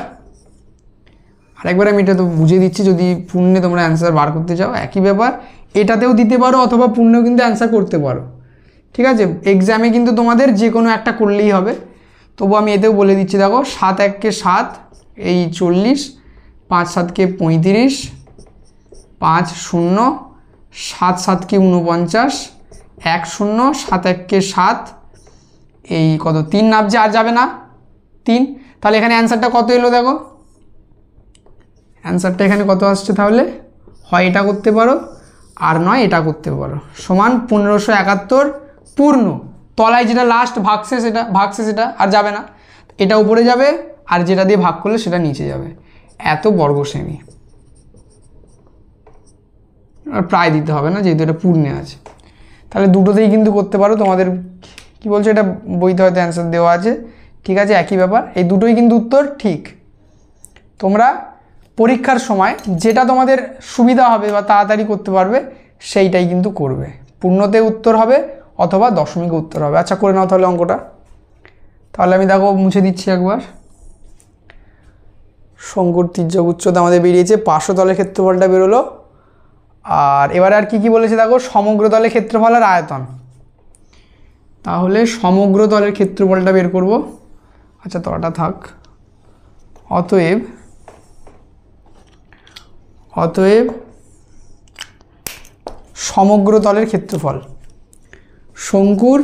আরেকবার আমি এটা তো বুঝিয়ে দিচ্ছি, যদি পূর্ণে তোমরা অ্যান্সার বার করতে চাও একই ব্যাপার, এটাতেও দিতে পারো অথবা পূর্ণেও কিন্তু অ্যান্সার করতে পারো। ঠিক আছে, এক্সামে কিন্তু তোমাদের যে কোনো একটা করলেই হবে, তবু আমি এতেও বলে দিচ্ছি। দেখো 7 1 7, এই 40, 5 7 35, 5 0, 7 7 49, 1 0, 7 1 7, এই কত 3 নামছে, আর যাবে না 3, তাহলে এখানে অ্যান্সারটা কত এলো দেখো, অ্যান্সারটা এখানে কত আসছে, তাহলে হয় এটা করতে পারো আর নয় এটা করতে পারো, সমান 1571 পূর্ণ, তলায় যেটা লাস্ট ভাগশেষ এটা আর যাবে না, এটা উপরে যাবে, আর যেটা দিয়ে ভাগ করলে সেটা নিচে যাবে, এত বর্গ সেমি। আর প্রায় দিতে হবে না, যেহেতু এটা পূর্ণে আছে। তাহলে দুটোতেই কিন্তু করতে পারো, তোমাদের কি বলছো, এটা বইতে হয়তো অ্যান্সার দেওয়া আছে। ঠিক আছে, একই ব্যাপার, এই দুটোই কিন্তু উত্তর ঠিক। তোমরা পরীক্ষার সময় যেটা তোমাদের সুবিধা হবে বা তাড়াতাড়ি করতে পারবে সেইটাই কিন্তু করবে। পূর্ণতে উত্তর হবে অথবা দশমিকে উত্তর হবে। আচ্ছা করে নাও তাহলে অঙ্কটা। তাহলে আমি দেখো মুছে দিচ্ছি একবার। শঙ্কুর তির্যক উচ্চতা আমাদের বেরিয়েছে, পার্শ্বতলের ক্ষেত্রফলটা বেরোলো। আর এবারে আর কি বলেছে দেখো, সমগ্র তলের ক্ষেত্রফল আর আয়তন। তাহলে সমগ্র তলের ক্ষেত্রফলটা বের করব। আচ্ছা তলটা থাক। অতএব সমগ্র তলের ক্ষেত্রফল, শঙ্কুর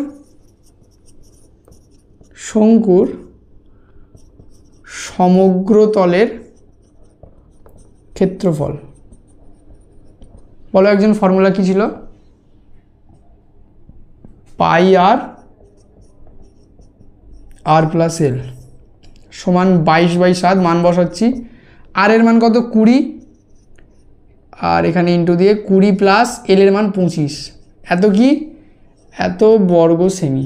সমগ্র তলের ক্ষেত্রফল। বলো একজন ফর্মুলা কি ছিল? পাই আর প্লাস এল সমান 22/7, মান বসাচ্ছি। আর এর মান কত? 20, আর এখানে ইন্টু দিয়ে 20 প্লাস এল এর মান 25। এত কি? এত বর্গ সেমি।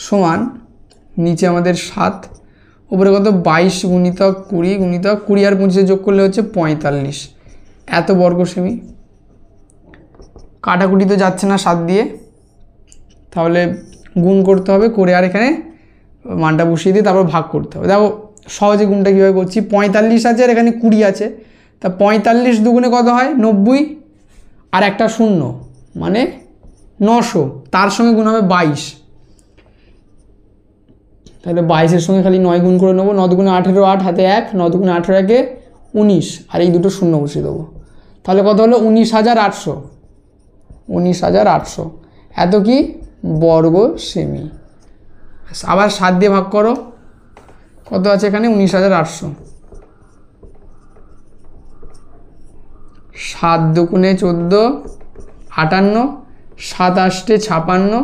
সমান নিচে আমাদের 7, উপরে কত? 22 গুণিতক 20 গুণিতক 20 আর 25 যোগ করলে হচ্ছে 45। এত বর্গ সেমি। কাটাকুটি তো যাচ্ছে না 7 দিয়ে, তাহলে গুণ করতে হবে, করে আর এখানে মানটা বসিয়ে দিয়ে তারপর ভাগ করতে হবে। দেখো সহজে গুণটা কীভাবে করছি। 45 আছে আর এখানে 20 আছে, তা 45 দুগুণে কত হয়? 90, আর একটা শূন্য মানে 900, তার সঙ্গে গুণ হবে 22। তাহলে 22-এর সঙ্গে খালি 9 গুণ করে নেবো। 9 দুগুণে 18, 8 হাতে 1, 9 দুগুণে 18 একে 19, আর এই দুটো শূন্য বসিয়ে দেবো। তাহলে কত হলো? 19,800। 19,800 এত কি? বর্গ সেমি। আবার 7 দিয়ে ভাগ করো, কত আছে এখানে? 19,800। 7 দুগুণে 14, 58, 7 8 56,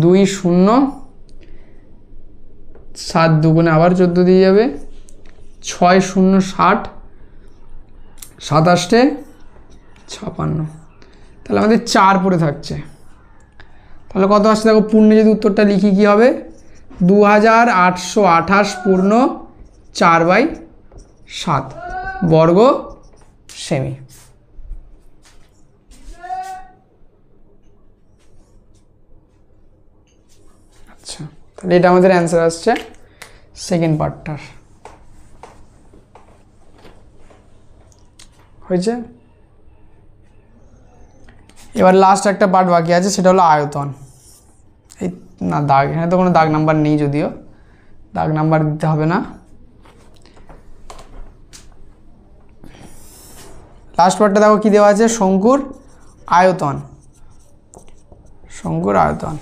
2 0, 7 দুগুণে আবার 14 দিয়ে যাবে, 6 0 60, 7 8 56। তাহলে আমাদের 4 পড়ে থাকছে। তাহলে কত আসছে দেখো, পূর্ণে যদি উত্তরটা লিখি কি হবে? 2828 পূর্ণ 4/7 বর্গ সেমি। আচ্ছা তাহলে এটা আমাদের অ্যান্সার আসছে সেকেন্ড পার্টটার। হয়েছে? এবার লাস্ট একটা পার্ট বাকি আছে, সেটা হলো আয়তন। এই না দাগ, এখানে তো কোনো দাগ নাম্বার নেই, যদিও দাগ নাম্বার দিতে হবে না। লাস্ট পার্টটা দেখো কি দেওয়া আছে, শঙ্কুর আয়তন। শঙ্কুর আয়তন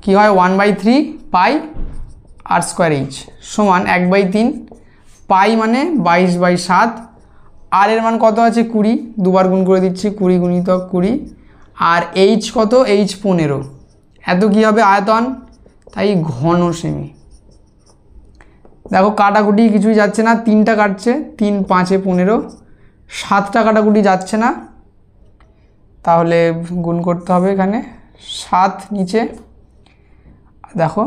কি হয়? 1/3 পাই আর স্কোয়ার এইচ সমান 1/3 পাই মানে 22/7, আর এর মান কত আছে? 20, দুবার গুণ করে দিচ্ছি, 20 গুণিতক 20, আর এইচ কত? এইচ 15। এত কি হবে? আয়তন। তাই ঘন সেমি। দেখো কাটাকুটি কিছুই যাচ্ছে না, 3টা কাটছে, 3 5 15, 7টা কাটাকুটি যাচ্ছে না, তাহলে গুণ করতে হবে এখানে 7 নিচে। দেখো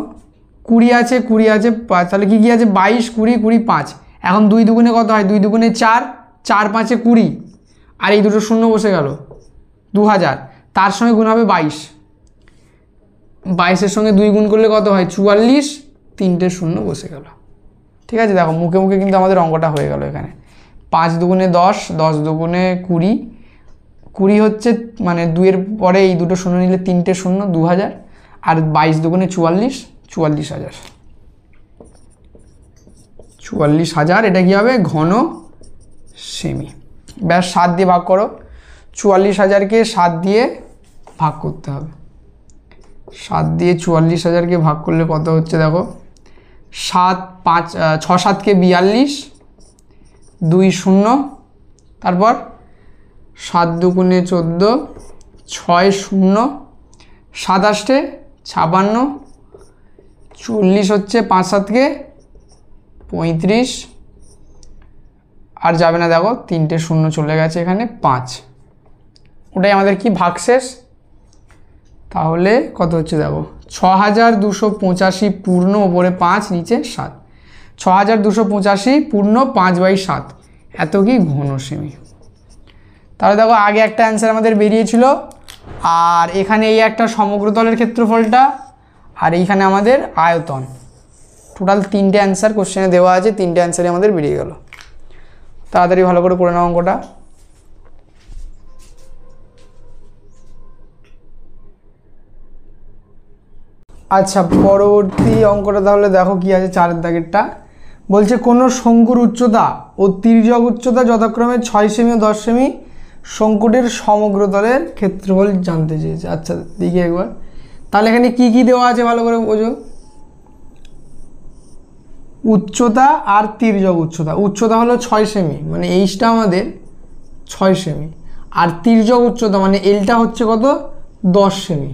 20 আছে, 20 আছে, তাহলে কি আছে? 22 20 20 5। এখন 2 দুগুণে কত হয়? 2 দুগুণে 4, 4 5 20, আর এই দুটো শূন্য বসে গেল, 2000। তার সঙ্গে গুণ হবে 22, 22-এর সঙ্গে 2 গুণ করলে কত হয়? 44, 3টে শূন্য বসে গেল। ঠিক আছে, দেখো মুখে মুখে কিন্তু আমাদের অঙ্কটা হয়ে গেল। এখানে 5 দুগুণে 10, 10 দুগুণে 20, 20 হচ্ছে মানে 2-এর পরে এই দুটো শূন্য নিলে 3টে শূন্য, 2000, আর 22 দুগুণে 44, 44,000। 44,000 এটা কি হবে? ঘন সেমি। ব্যাস 7 দিয়ে ভাগ করো, 44,000কে 7 দিয়ে ভাগ করতে হবে। 7 দিয়ে 44,000কে ভাগ করলে কত হচ্ছে দেখো, 7 5 6 7কে 42, 2 0, তারপর 7 দুগুণে 14, 6 0, 7 8 56, 40 হচ্ছে 5 7কে 35, আর যাবে না, দেখো 3টে শূন্য চলে গেছে এখানে, 5। ওটাই আমাদের কি? ভাগশেষ। তাহলে কত হচ্ছে দেখো, 6285 পূর্ণ ওপরে 5 নিচে 7, 6285 পূর্ণ 5/7, এত কি ঘন সেমি। তাহলে দেখো আগে একটা অ্যান্সার আমাদের বেরিয়েছিল, আর এখানে এই একটা সমগ্র তলের ক্ষেত্রফলটা, আর এইখানে আমাদের আয়তন। টোটাল 3টে অ্যান্সার কোশ্চেনে দেওয়া আছে, 3টে অ্যান্সারই আমাদের বেরিয়ে গেল। তাড়াতাড়ি ভালো করে করে নাও অঙ্কটা। আচ্ছা, পরবর্তী অঙ্কটা তাহলে দেখো কি আছে, 4 দাগেরটা বলছে কোনো শঙ্কুর উচ্চতা ও তির্যক উচ্চতা যথাক্রমে 6 সেমি ও 10 সেমি, শঙ্কুটির সমগ্র তলের ক্ষেত্রফল জানতে চেয়েছে। আচ্ছা দেখি একবার, তাহলে এখানে কি কি দেওয়া আছে ভালো করে বোঝো। উচ্চতা আর তির্যক উচ্চতা, উচ্চতা হলো 6 সেমি, মানে এইচটা আমাদের 6 সেমি, আর তির্যক উচ্চতা মানে এলটা হচ্ছে কত, 10 সেমি।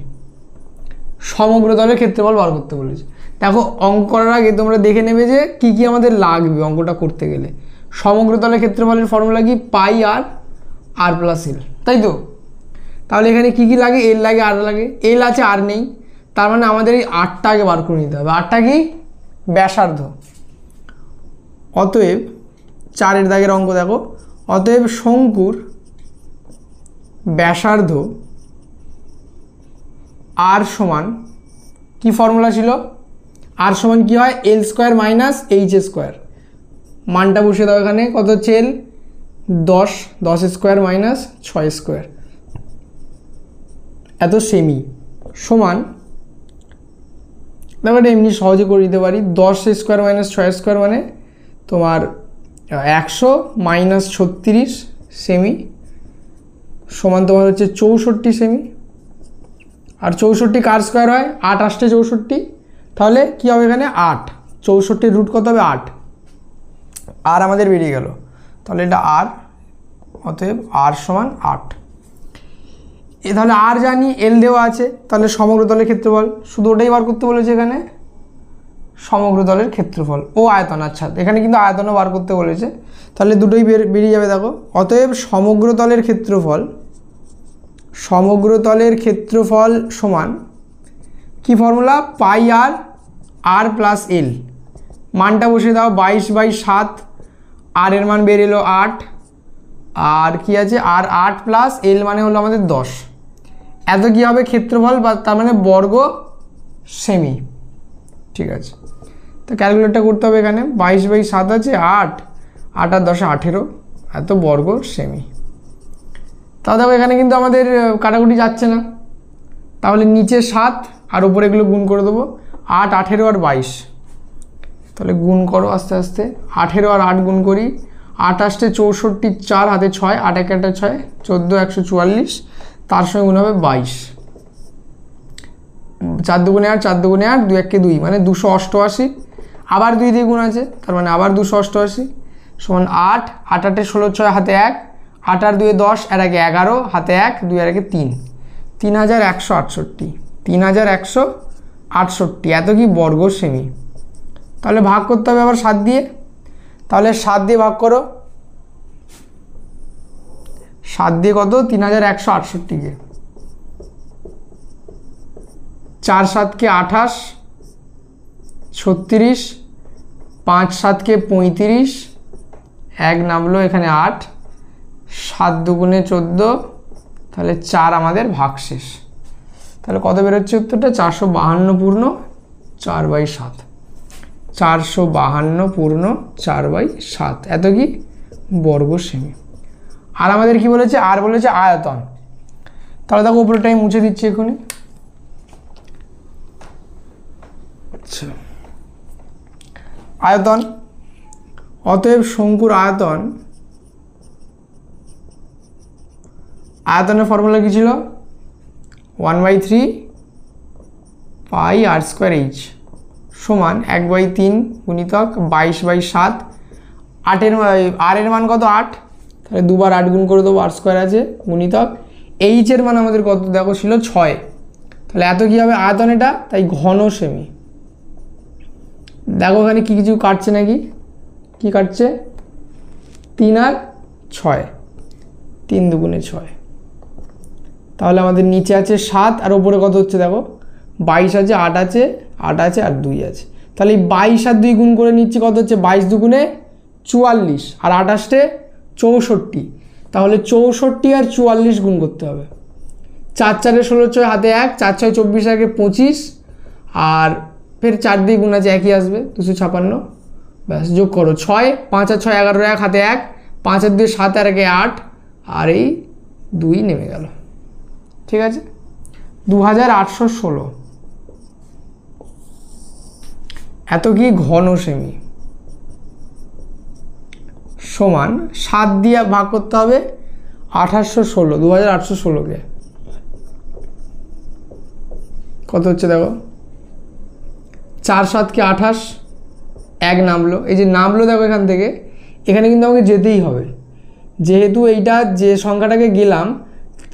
সমগ্র তলের ক্ষেত্রফল বার করতে বলেছে। দেখো অঙ্ক করার আগে তোমরা দেখে নেবে যে কি কি আমাদের লাগবে অঙ্কটা করতে গেলে। সমগ্র তলের ক্ষেত্রফলের ফর্মুলা কি, পাই আর আর প্লাস এল, তাই তো। তাহলে এখানে কি কি লাগে, এল লাগে আর লাগে, এল আছে আর নেই, তার মানে আমাদের এই আরটা আগে বার করে নিতে হবে। আরটা কি, ব্যাসার্ধ। অতএব 4 দাগের অঙ্ক দেখো, অতএব শঙ্কুর ব্যাসার্ধ আর সমান, কি ফর্মুলা ছিল, আর সমান কি হয়, এল স্কোয়ার মাইনাস এইচ স্কোয়ার। মানটা বসিয়ে দাও এখানে, কত হচ্ছে এল, 10, 10 স্কোয়ার মাইনাস 6 স্কোয়ার, এত সেমি, সমান, দেখো এটা এমনি সহজে করে দিতে পারি, 10 স্কোয়ার মাইনাস 6 স্কোয়ার মানে তোমার 100 মাইনাস 36 সেমি, সমান তোমার হচ্ছে 64 সেমি। আর 64 কার স্কোয়ার হয়, 8 আসছে 64, তাহলে কি হবে এখানে 8, 64 রুট কত হবে 8, আর আমাদের বেরিয়ে গেল। তাহলে এটা আর, অতএব আর সমান 8। তাহলে আর জানি, এল দেওয়া আছে, তাহলে সমগ্র তলের ক্ষেত্রফল শুধু ওটাই বার করতে বলেছে এখানে, সমগ্র তলের ক্ষেত্রফল ও আয়তন। আচ্ছা এখানে কিন্তু আয়তনও বার করতে বলেছে, তাহলে দুটোই বেরিয়ে যাবে। দেখো অতএব সমগ্র তলের ক্ষেত্রফল, সমগ্র তলের ক্ষেত্রফল সমান কি ফর্মুলা, পাই আর আর প্লাস এল। মানটা বসিয়ে দাও, 22/7, আর এর মান বের এলো 8, আর কি আছে আর 8 প্লাস এল মানে হলো আমাদের 10, এত কি হবে ক্ষেত্রফল, বা তার মানে বর্গ সেমি। ঠিক আছে, তো ক্যালকুলেটটা করতে হবে এখানে, 22/7 আছে 8, 8 আর 10 18, এত বর্গ সেমি। তাও দেখো এখানে কিন্তু আমাদের কাটাকুটি যাচ্ছে না, তাহলে নিচে 7 আর উপরে এগুলো গুণ করে দেবো, 8, 18 আর 22, তাহলে গুণ করো আস্তে আস্তে, 18 আর 8 গুণ করি, 8 আসছে 64, 4 হাতে 6, 8 1 1 6, 14 144, তার সঙ্গে গুণ হবে 22, 4 দুগুণে 8, 4 দুগুণে 8, 2 1 2, মানে 288, আবার 2 দিয়ে গুণ আছে, তার মানে আবার 288 সমান 8, 8 8 16 6 হাতে 1, 8 আর 2 10, আর 1 11, হাতে 1, 2 আর 1 3, 3168, 3168, এত কি বর্গ সেমি। তাহলে ভাগ করতে হবে আবার 7 দিয়ে, তাহলে 7 দিয়ে ভাগ করো, 7 দিয়ে কত, 3168কে, 4 7 কে 28, 36, 5 7 কে 35, 1 নামলো এখানে 8, 7 দুগুণে 14, তাহলে 4 আমাদের ভাগশেষ। তাহলে কত বেরোচ্ছে উত্তরটা, 452 পূর্ণ 4/7, 452 পূর্ণ 4/7, এত কি বর্গ সেমি। আর আমাদের কি বলেছে, আর বলেছে আয়তন। তাহলে দেখো উপরেটা আমি মুছে দিচ্ছি এখনই। আচ্ছা, আয়তন, অতএব শঙ্কুর আয়তন, আয়তনের ফর্মুলা কি ছিল, 1/3 পাই আর স্কোয়ার এইচ সমান 1/3 গুণিতক 22/7, 8 আর এর মান কত 8, তাহলে দুবার 8 গুণ করে দেবো, আর স্কোয়ার আছে, গুণিতক এইচ এর মান আমাদের কত দেখো ছিল 6, তাহলে এত কি হবে আয়তন এটা, তাই ঘন সেমি। দেখো এখানে কি কিছু কাটছে নাকি, কি কাটছে, 3 আর 6, 3 দুগুণে 6, তাহলে আমাদের নিচে আছে 7 আর ওপরে কত হচ্ছে দেখো 22 আছে, 8 আছে, 8 আছে আর 2 আছে। তাহলে এই 22 আর 2 গুণ করে নিচ্ছি, কত হচ্ছে 22 দুগুণে 44 আর 28 64। তাহলে 64 আর 44 গুণ করতে হবে। 4 4 16 6 হাতে 1, 4 6 24 আগে 25 আর ফের 4 দিয়ে গুণ আছে, একই আসবে 256। ব্যাস যোগ করো 6 5 আর 6 11 1 হাতে 1, 5 আর 2 7 আর 1 8 আর এই 2 নেমে গেল। ঠিক আছে, 2816। এত কি ঘন সেমি সমান 7 দিয়ে ভাগ করতে হবে 1816, 2816কে কত হচ্ছে দেখো, 4 7 কে 28, 1 নামলো, এই যে নামলো দেখো এখান থেকে, এখানে কিন্তু আমাকে যেতেই হবে, যেহেতু এইটা যে সংখ্যাটাকে গেলাম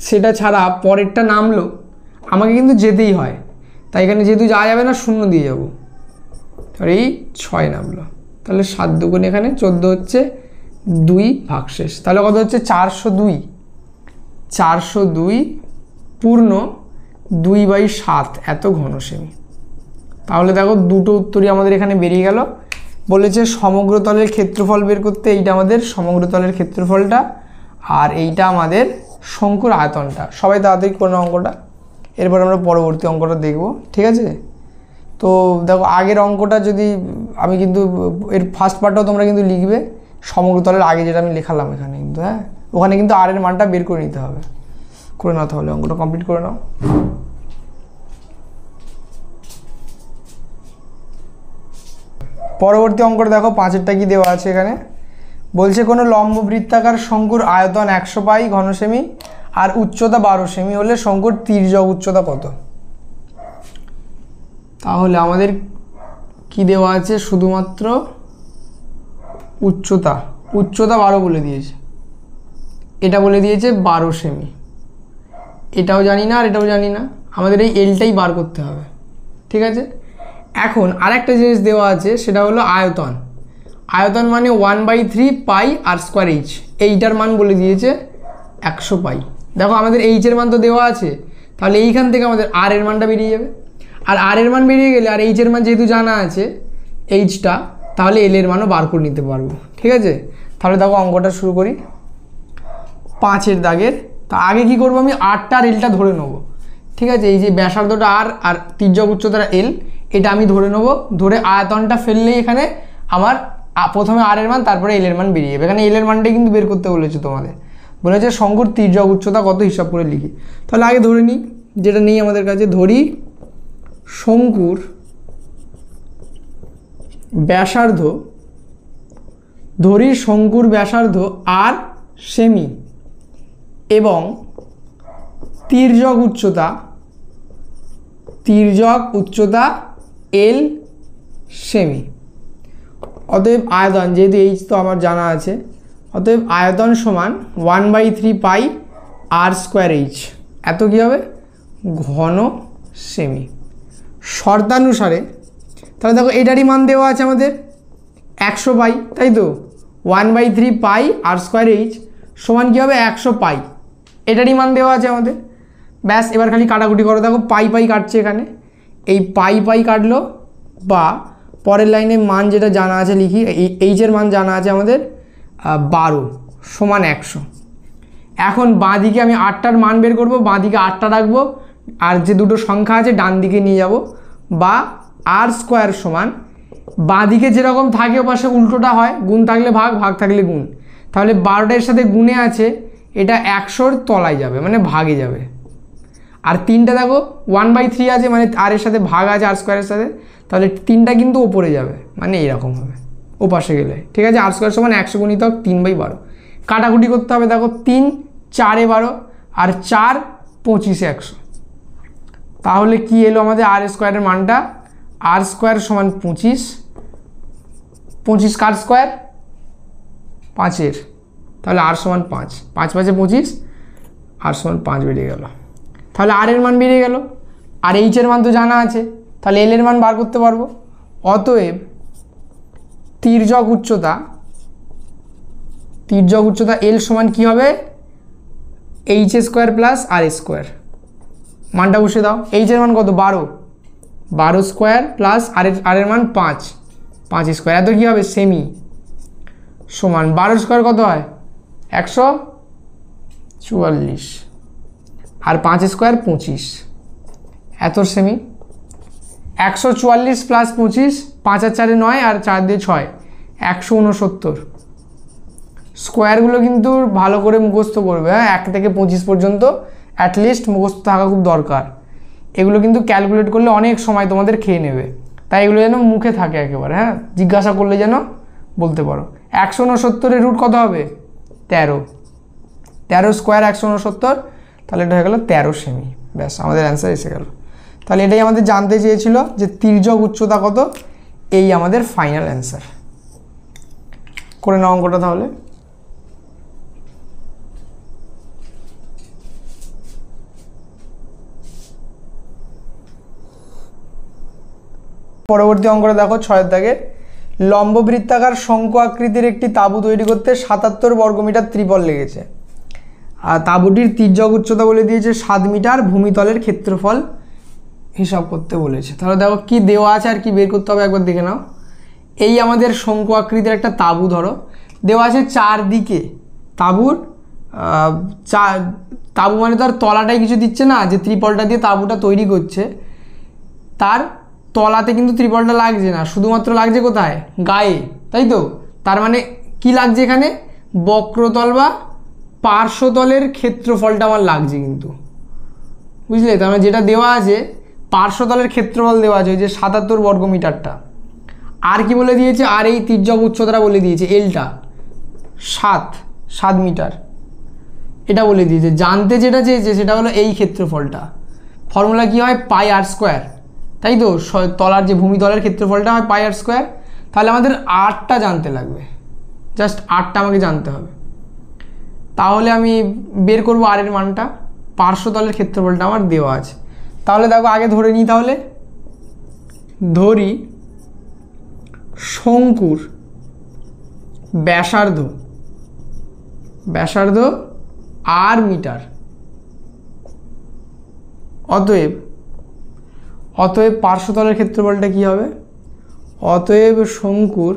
সেটা ছাড়া পরেরটা নামলো, আমাকে কিন্তু যেতেই হয়, তাই এখানে যেহেতু যাওয়া যাবে না, 0 দিয়ে যাবো। আর এই 6 নামলো, তাহলে 7 দুগুণ এখানে 14 হচ্ছে, 2 ভাগশেষ, তাহলে কত হচ্ছে 402। 402 পূর্ণ 2/7 এত ঘন সেমি। তাহলে দেখো দুটো উত্তরই আমাদের এখানে বেরিয়ে গেল। বলেছে সমগ্র তলের ক্ষেত্রফল বের করতে, এইটা আমাদের সমগ্র তলের ক্ষেত্রফলটা আর এইটা আমাদের শঙ্কুর আয়তনটা। সবাই তাড়াতাড়ি করে নাও অঙ্কটা, এরপর আমরা পরবর্তী অঙ্কটা দেখব। ঠিক আছে, তো দেখো আগের অঙ্কটা যদি আমি কিন্তু এর ফার্স্ট পার্টটাও তোমরা কিন্তু লিখবে সমগ্র তলের আগে, যেটা আমি লেখালাম এখানে কিন্তু, হ্যাঁ ওখানে কিন্তু আর এর মানটা বের করে নিতে হবে। করে নাও তাহলে, অঙ্কটা কমপ্লিট করে নাও। পরবর্তী অঙ্কটা দেখো, 5এরটা কি দেওয়া আছে এখানে, বলছে কোনো লম্ব বৃত্তাকার শঙ্কুর আয়তন 100 পাই ঘন সেমি আর উচ্চতা 12 সেমি হলে শঙ্কুর তির্যক উচ্চতা কত। তাহলে আমাদের কি দেওয়া আছে, শুধুমাত্র উচ্চতা 12 বলে দিয়েছে, এটা বলে দিয়েছে 12 সেমি, এটাও জানি না আর এটাও জানি না, আমাদের এই এলটাই বার করতে হবে। ঠিক আছে, এখন আরেকটা জিনিস দেওয়া আছে, সেটা হলো আয়তন। আয়তন মানে 1/3 পাই আর স্কোয়ার এইচ, এইটার মান বলে দিয়েছে 100 পাই। দেখো আমাদের এইচের মান তো দেওয়া আছে, তাহলে এইখান থেকে আমাদের আর এর মানটা বেরিয়ে যাবে, আর আর এর মান বেরিয়ে গেলে আর এইচের মান যেহেতু জানা আছে এইচটা, তাহলে এল এর মানও বার করে নিতে পারবো। ঠিক আছে, তাহলে দেখো অঙ্কটা শুরু করি। 5এর দাগের, তা আগে কি করবো, আমি আরটা আর এলটা ধরে নেবো। ঠিক আছে, এই যে ব্যাসার্ধটা আর তির্যক উচ্চতাটা এল, এটা আমি ধরে নেবো, ধরে আয়তনটা ফেললেই এখানে আমার প্রথমে আর এর মান তারপরে এল এর মান বেরিয়ে যাবে। এখানে এল এর মানটাই কিন্তু বের করতে বলেছে তোমাদের, বলেছে শঙ্কুর তির্যক উচ্চতা কত হিসাব করে লিখি। তাহলে আগে ধরে নিই, যেটা নেই আমাদের কাছে, ধরি শঙ্কুর ব্যাসার্ধ, ধরি শঙ্কুর ব্যাসার্ধ আর সেমি এবং তির্যক উচ্চতা এল সেমি। অতএব আয়তন, যেহেতু এইচ তো আমার জানা আছে, অতএব আয়তন সমান 1/3 পাই আর স্কোয়ার এইচ, এত কী হবে ঘন সেমি। শর্তানুসারে তাহলে দেখো এটারই মান দেওয়া আছে আমাদের 100 পাই, তাই তো 1/3 পাই আর স্কোয়ার এইচ সমান কী হবে 100 পাই, এটারই মান দেওয়া আছে আমাদের। ব্যাস এবার খালি কাটাকুটি করো, দেখো পাই পাই কাটছে এখানে, এই পাই পাই কাটলো, বা পরের লাইনে মান যেটা জানা আছে লিখি, এইচের মান জানা আছে আমাদের 12 সমান 100। এখন বাঁ দিকে আমি 8টার মান বের করবো, বাঁ দিকে 8টা রাখবো, আর যে দুটো সংখ্যা আছে ডান দিকে নিয়ে যাব, বা আর স্কোয়ার সমান বাঁ দিকে যেরকম থাকে ওপাশে উল্টোটা হয়, গুণ থাকলে ভাগ, ভাগ থাকলে গুণ। তাহলে 12টার সাথে গুণে আছে, এটা 100র তলায় যাবে মানে ভাগে যাবে। আর 3টা দেখো 1/3 আছে মানে আর এর সাথে ভাগ আছে আর স্কোয়ারের সাথে, তাহলে 3টা কিন্তু ওপরে যাবে মানে এরকম হবে ওপাশে গেলে। ঠিক আছে, আর স্কোয়ার সমান 100 গুণিতক 3/12। কাটাকুটি করতে হবে, দেখো 3 4 12 আর 4 25 100। তাহলে কি এলো আমাদের আর স্কোয়ারের মানটা, আর স্কোয়ার সমান 25, 25 কার স্কোয়ার 5-এর, তাহলে আর সমান 5, 5 5 25, আর সমান 5 বেরিয়ে গেল। তাহলে আর এর মান বেরিয়ে গেল, আর এইচ এর মান তো জানা আছে, তাহলে এল এর মান বার করতে পারবো। অতএব তির্যক উচ্চতা এল সমান কি হবে, H square plus R square. মানটা বসে দাও, এইচ এর মান কত 12, 12 স্কোয়ার প্লাস আরের মান 5, 5 স্কোয়ার, এত কী হবে সেমি, সমান 12 স্কোয়ার কত হয় 144, আর 5 স্কোয়ার 25, এত সেমি। 144 প্লাস 25, 5 আর 4 9, আর 4 দিয়ে 6, 169। স্কোয়ারগুলো কিন্তু ভালো করে মুখস্থ করবে, হ্যাঁ, 1 থেকে 25 পর্যন্ত অ্যাটলিস্ট মুখস্থ থাকা খুব দরকার। এগুলো কিন্তু ক্যালকুলেট করলে অনেক সময় তোমাদের খেয়ে নেবে, তাই এগুলো যেন মুখে থাকে একেবারে, হ্যাঁ, জিজ্ঞাসা করলে যেন বলতে পারো। 169 রুট কত হবে 13, 13 স্কোয়ার 169, তাহলে এটা হয়ে গেল 13 সেমি। ব্যাস, আমাদের অ্যান্সার এসে গেল। তাহলে এটাই আমাদের জানতে চেয়েছিল যে তির্যক উচ্চতা কত, এই আমাদের ফাইনাল অ্যান্সার। করে নাও অঙ্কটা তাহলে। পরবর্তী অঙ্কটা দেখো 6 দাগে, লম্ব বৃত্তাকার শঙ্কু আকৃতির একটি তাঁবু তৈরি করতে 77 বর্গমিটার ত্রিপল লেগেছে, আর তাঁবুটির তির্যক উচ্চতা বলে দিয়েছে 7 মিটার, ভূমিতলের ক্ষেত্রফল হিসাব করতে বলেছে। তাহলে দেখো কি দেওয়া আছে আর কি বের করতে হবে একবার দেখে নাও। এই আমাদের শঙ্কু আকৃতির একটা তাঁবু ধরো, দেওয়া আছে চারদিকে তাঁবুর, তাঁবু মানে তো আর তলাটাই কিছু দিচ্ছে না, যে ত্রিপলটা দিয়ে তাঁবুটা তৈরি করছে তার তলাতে কিন্তু ত্রিপলটা লাগছে না, শুধুমাত্র লাগছে কোথায় গায়ে, তাই তো। তার মানে কি লাগছে এখানে, বক্রতল বা পার্শ্বতলের ক্ষেত্রফলটা আমার লাগছে কিন্তু, বুঝলে। তার মানে যেটা দেওয়া আছে পার্শ্বতলের ক্ষেত্রফল দেওয়া আছে ওই যে 77 বর্গমিটারটা, আর কি বলে দিয়েছে, আর এই তির্যক উচ্চতাটা বলে দিয়েছে এলটা 7 মিটার, এটা বলে দিয়েছে। জানতে যেটা চেয়েছে সেটা হলো এই ক্ষেত্রফলটা, ফর্মুলা কি হয় পাই আর স্কোয়ার, তাই তো। তলার যে ভূমিতলের ক্ষেত্রফলটা হয় পাই আর স্কোয়ার, তাহলে আমাদের 8টা জানতে লাগবে, জাস্ট 8টা আমাকে জানতে হবে। তাহলে আমি বের করব আর এর মানটা, পার্শ্বতলের ক্ষেত্রফলটা আমার দেওয়া আছে। তাহলে দেখো আগে ধরে নিই, তাহলে ধরি শঙ্কুর ব্যাসার্ধ আর মিটার, অতএব পার্শ্বতলের ক্ষেত্রফলটা কি হবে, অতএব শঙ্কুর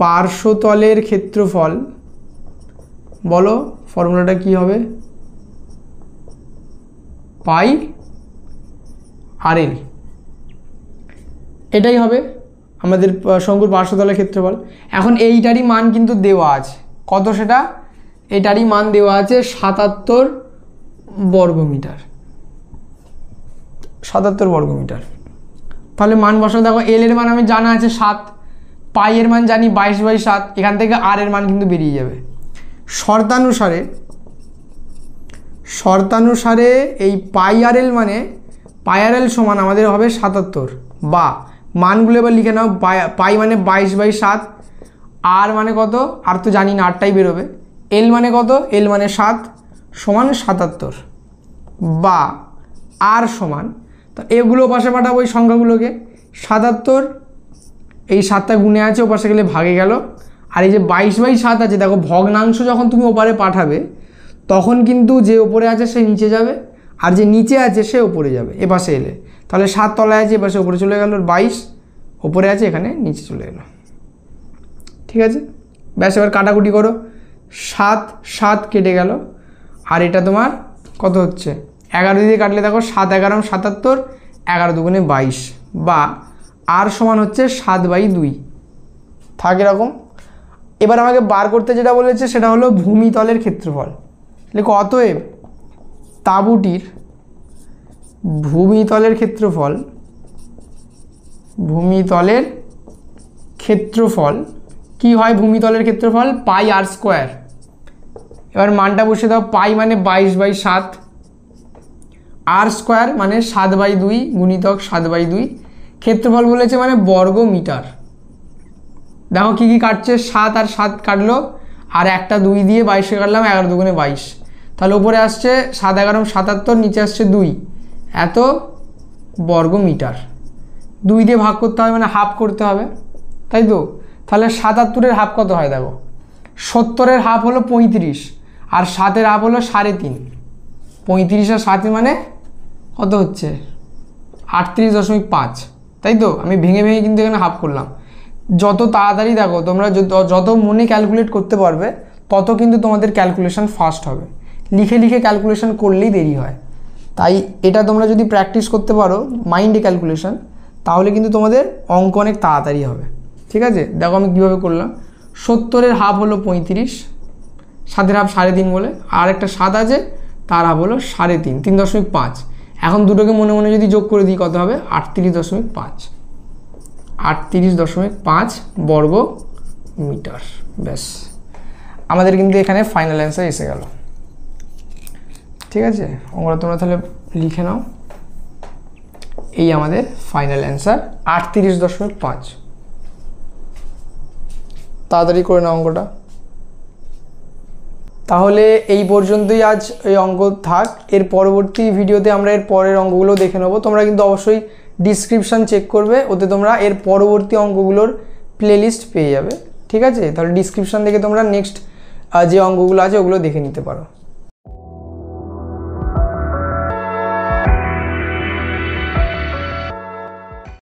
পার্শ্বতলের ক্ষেত্রফল, বলো ফর্মুলাটা কি হবে, পাই আর এল, এটাই হবে আমাদের শঙ্কুর পার্শ্বতলের ক্ষেত্রফল। এখন এইটারই মান কিন্তু দেওয়া আছে, কত সেটা, এটারই মান দেওয়া আছে 77 বর্গমিটার, 77 বর্গমিটার। তাহলে মান বসানো, দেখো এল এর মান আমি জানা আছে 7, পাই এর মান জানি 22/7, এখান থেকে আর এর মান কিন্তু বেরিয়ে যাবে। শর্তানুসারে এই পাই আর এল মানে পাই আর এল সমান আমাদের হবে 77, বা মানগুলো এবার লিখে নাও, পাই মানে 22/7, আর মানে কত, আর তো জানি না, 8টাই বেরোবে। এল মানে কত, এল মানে 7 সমান 77, বা আর সমান, তো এগুলো পাশে পাঠাবো ওই সংখ্যাগুলোকে, 77 এই 7টা গুণে আছে, ওপাশে গেলে ভাগে গেল, আর এই যে 22/7 আছে, দেখো ভগ্নাংশ যখন তুমি ওপারে পাঠাবে তখন কিন্তু যে ওপরে আছে সে নিচে যাবে, আর যে নিচে আছে সে ওপরে যাবে এপাশে এলে। তাহলে 7 তলায় আছে, এপাশে ওপরে চলে গেল, 22 ওপরে আছে, এখানে নিচে চলে এলো, ঠিক আছে। ব্যাস, এবার কাটাকুটি করো, 7 কেটে গেল, আর এটা তোমার কত হচ্ছে 11 দিয়ে কাটলে দেখো 7 11 77, 11 দুগুণে 22, বা আর সমান হচ্ছে 7/2, থাক এরকম। এবার আমাকে বার করতে যেটা বলেছে সেটা হলো ভূমিতলের ক্ষেত্রফল। দেখো অতএব তাঁবুটির ভূমিতলের ক্ষেত্রফল কি হয়, ভূমিতলের ক্ষেত্রফল পাই আর স্কোয়ার। এবার মানটা বসে দাও, পাই মানে 22/7, আর স্কোয়ার মানে 7/2 গুণিতক 7/2, ক্ষেত্রফল বলেছে মানে বর্গ মিটার। দেখো কি কি কাটছে, 7 আর 7 কাটলো, আর একটা 2 দিয়ে 22 কাটলাম, 11 দুগুণে 22, তাহলে উপরে আসছে 7 11 77, নিচে আসছে 2, এত বর্গ মিটার। 2 দিয়ে ভাগ করতে হবে মানে হাফ করতে হবে, তাই তো। তাহলে 77-এর হাফ কত হয়, দেখো 70-এর হাফ হলো 35, আর 7-এর হাফ হলো 3.5, 35 আর 7 মানে কত হচ্ছে 38.5, তাই তো? আমি ভেঙে ভেঙে কিন্তু এখানে হাফ করলাম। যত তাড়াতাড়ি দেখো তোমরা, যত মনে ক্যালকুলেট করতে পারবে তত কিন্তু তোমাদের ক্যালকুলেশন ফাস্ট হবে। লিখে লিখে ক্যালকুলেশন করলেই দেরি হয়। তাই এটা তোমরা যদি প্র্যাকটিস করতে পারো মাইন্ডে ক্যালকুলেশন, তাহলে কিন্তু তোমাদের অঙ্ক অনেক তাড়াতাড়ি হবে। ঠিক আছে, দেখো আমি কীভাবে করলাম। 70-এর হাফ হলো 35, 7-এর হাফ 3.5 বলে, আর একটা 7 আছে তার হাফ হলো 3.5, 3.5। এখন দুটোকে মনে মনে যদি যোগ করে দিই কত হবে? 38.5, 38.5 বর্গ মিটার। ব্যাস, আমাদের কিন্তু এখানে ফাইনাল অ্যান্সার এসে গেল। ঠিক আছে, অঙ্কটা তোমরা তাহলে লিখে নাও। এই আমাদের ফাইনাল অ্যান্সার 38.5। তাড়াতাড়ি করে নাও অঙ্কটা। তাহলে এই পর্যন্তই আজ এই অঙ্ক থাক। এর পরবর্তী ভিডিওতে আমরা এর পরের অঙ্কগুলো দেখে নেবো। তোমরা কিন্তু অবশ্যই ডিসক্রিপশান চেক করবে, ওতে তোমরা এর পরবর্তী অঙ্কগুলোর প্লেলিস্ট পেয়ে যাবে। ঠিক আছে, তাহলে ডিসক্রিপশান থেকে তোমরা নেক্সট যে অঙ্কগুলো আছে ওগুলো দেখে নিতে পারো।